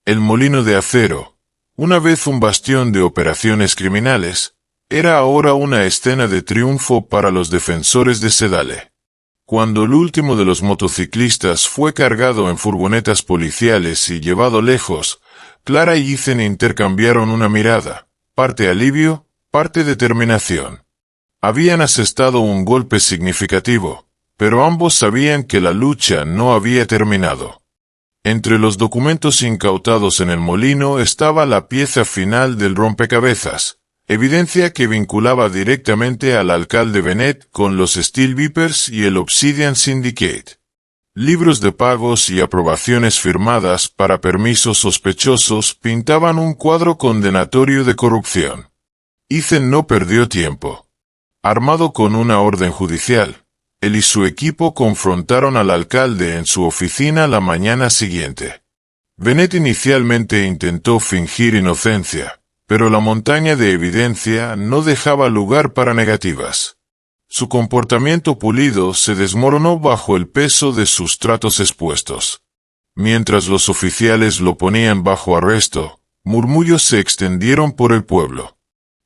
El molino de acero, una vez un bastión de operaciones criminales, era ahora una escena de triunfo para los defensores de Sedale. Cuando el último de los motociclistas fue cargado en furgonetas policiales y llevado lejos, Clara y Ethan intercambiaron una mirada, parte alivio, parte determinación. Habían asestado un golpe significativo, pero ambos sabían que la lucha no había terminado. Entre los documentos incautados en el molino estaba la pieza final del rompecabezas, evidencia que vinculaba directamente al alcalde Bennett con los Steel Vipers y el Obsidian Syndicate. Libros de pagos y aprobaciones firmadas para permisos sospechosos pintaban un cuadro condenatorio de corrupción. Ethan no perdió tiempo. Armado con una orden judicial, él y su equipo confrontaron al alcalde en su oficina la mañana siguiente. Bennett inicialmente intentó fingir inocencia, pero la montaña de evidencia no dejaba lugar para negativas. Su comportamiento pulido se desmoronó bajo el peso de sus tratos expuestos. Mientras los oficiales lo ponían bajo arresto, murmullos se extendieron por el pueblo.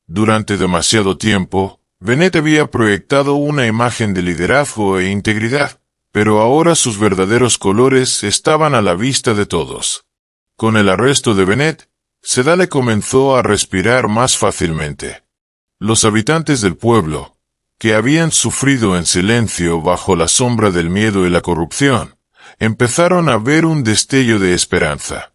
Durante demasiado tiempo, Bennett había proyectado una imagen de liderazgo e integridad, pero ahora sus verdaderos colores estaban a la vista de todos. Con el arresto de Bennett, Sedale comenzó a respirar más fácilmente. Los habitantes del pueblo, que habían sufrido en silencio bajo la sombra del miedo y la corrupción, empezaron a ver un destello de esperanza.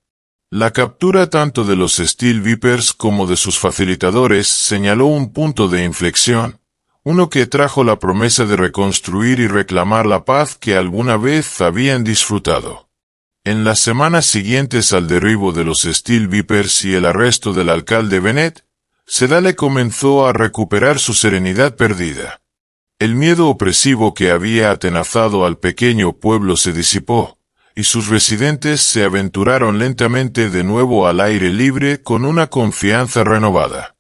La captura tanto de los Steel Vipers como de sus facilitadores señaló un punto de inflexión, uno que trajo la promesa de reconstruir y reclamar la paz que alguna vez habían disfrutado. En las semanas siguientes al derribo de los Steel Vipers y el arresto del alcalde Bennett, Sedale comenzó a recuperar su serenidad perdida. El miedo opresivo que había atenazado al pequeño pueblo se disipó, y sus residentes se aventuraron lentamente de nuevo al aire libre con una confianza renovada.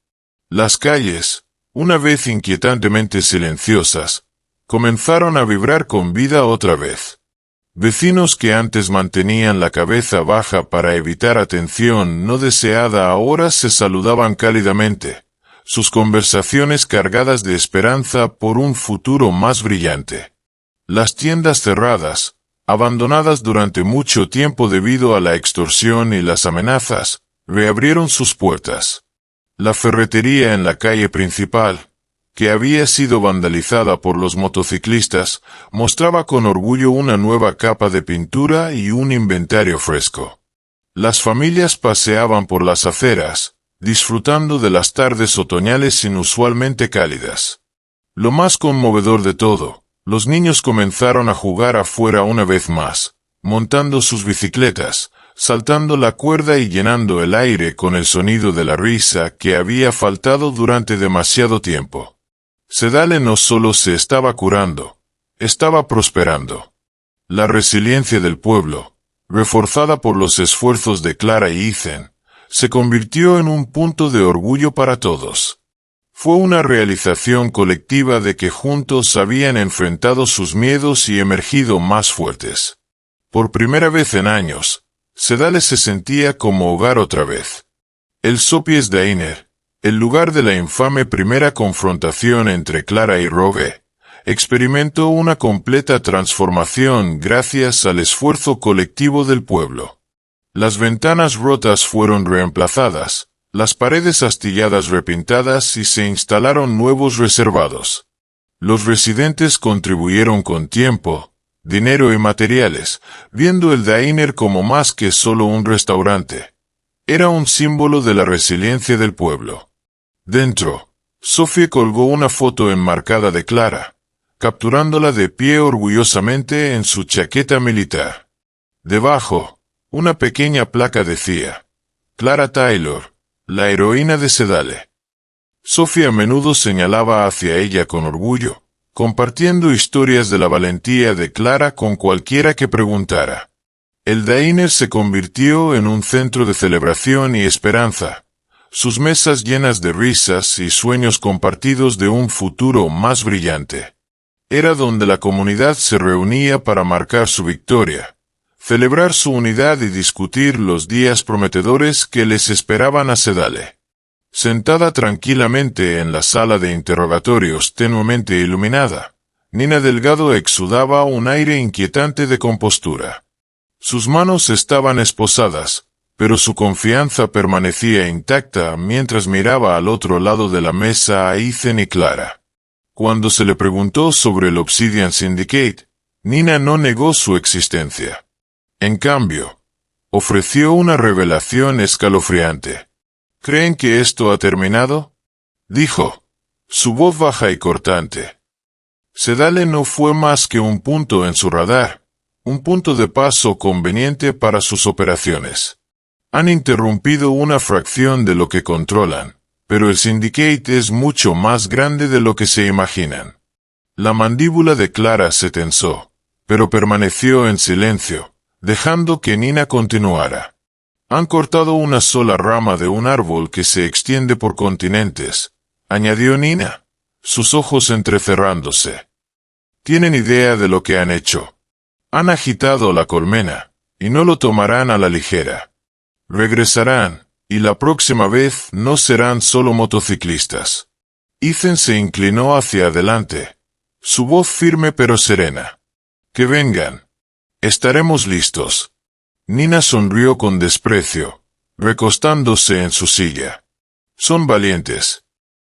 Las calles, una vez inquietantemente silenciosas, comenzaron a vibrar con vida otra vez. Vecinos que antes mantenían la cabeza baja para evitar atención no deseada ahora se saludaban cálidamente, sus conversaciones cargadas de esperanza por un futuro más brillante. Las tiendas cerradas, abandonadas durante mucho tiempo debido a la extorsión y las amenazas, reabrieron sus puertas. La ferretería en la calle principal, que había sido vandalizada por los motociclistas, mostraba con orgullo una nueva capa de pintura y un inventario fresco. Las familias paseaban por las aceras, disfrutando de las tardes otoñales inusualmente cálidas. Lo más conmovedor de todo, los niños comenzaron a jugar afuera una vez más, montando sus bicicletas, saltando la cuerda y llenando el aire con el sonido de la risa que había faltado durante demasiado tiempo. Sedale no solo se estaba curando, estaba prosperando. La resiliencia del pueblo, reforzada por los esfuerzos de Clara y Ethan, se convirtió en un punto de orgullo para todos. Fue una realización colectiva de que juntos habían enfrentado sus miedos y emergido más fuertes. Por primera vez en años, Sedale se sentía como hogar otra vez. El Sopies Diner, el lugar de la infame primera confrontación entre Clara y Rogue, experimentó una completa transformación gracias al esfuerzo colectivo del pueblo. Las ventanas rotas fueron reemplazadas, las paredes astilladas repintadas y se instalaron nuevos reservados. Los residentes contribuyeron con tiempo, dinero y materiales, viendo el diner como más que solo un restaurante. Era un símbolo de la resiliencia del pueblo. Dentro, Sophie colgó una foto enmarcada de Clara, capturándola de pie orgullosamente en su chaqueta militar. Debajo, una pequeña placa decía, Clara Taylor, la heroína de Sedale. Sophie a menudo señalaba hacia ella con orgullo, compartiendo historias de la valentía de Clara con cualquiera que preguntara. El diner se convirtió en un centro de celebración y esperanza, sus mesas llenas de risas y sueños compartidos de un futuro más brillante. Era donde la comunidad se reunía para marcar su victoria, celebrar su unidad y discutir los días prometedores que les esperaban a Sedale. Sentada tranquilamente en la sala de interrogatorios tenuemente iluminada, Nina Delgado exudaba un aire inquietante de compostura. Sus manos estaban esposadas, pero su confianza permanecía intacta mientras miraba al otro lado de la mesa a Ethan y Clara. Cuando se le preguntó sobre el Obsidian Syndicate, Nina no negó su existencia. En cambio, ofreció una revelación escalofriante. ¿Creen que esto ha terminado?, dijo, su voz baja y cortante. Sedale no fue más que un punto en su radar, un punto de paso conveniente para sus operaciones. Han interrumpido una fracción de lo que controlan, pero el Syndicate es mucho más grande de lo que se imaginan. La mandíbula de Clara se tensó, pero permaneció en silencio, dejando que Nina continuara. Han cortado una sola rama de un árbol que se extiende por continentes, añadió Nina, sus ojos entrecerrándose. ¿Tienen idea de lo que han hecho? Han agitado la colmena, y no lo tomarán a la ligera. Regresarán, y la próxima vez no serán solo motociclistas. Ethan se inclinó hacia adelante, su voz firme pero serena. Que vengan. Estaremos listos. Nina sonrió con desprecio, recostándose en su silla. Son valientes,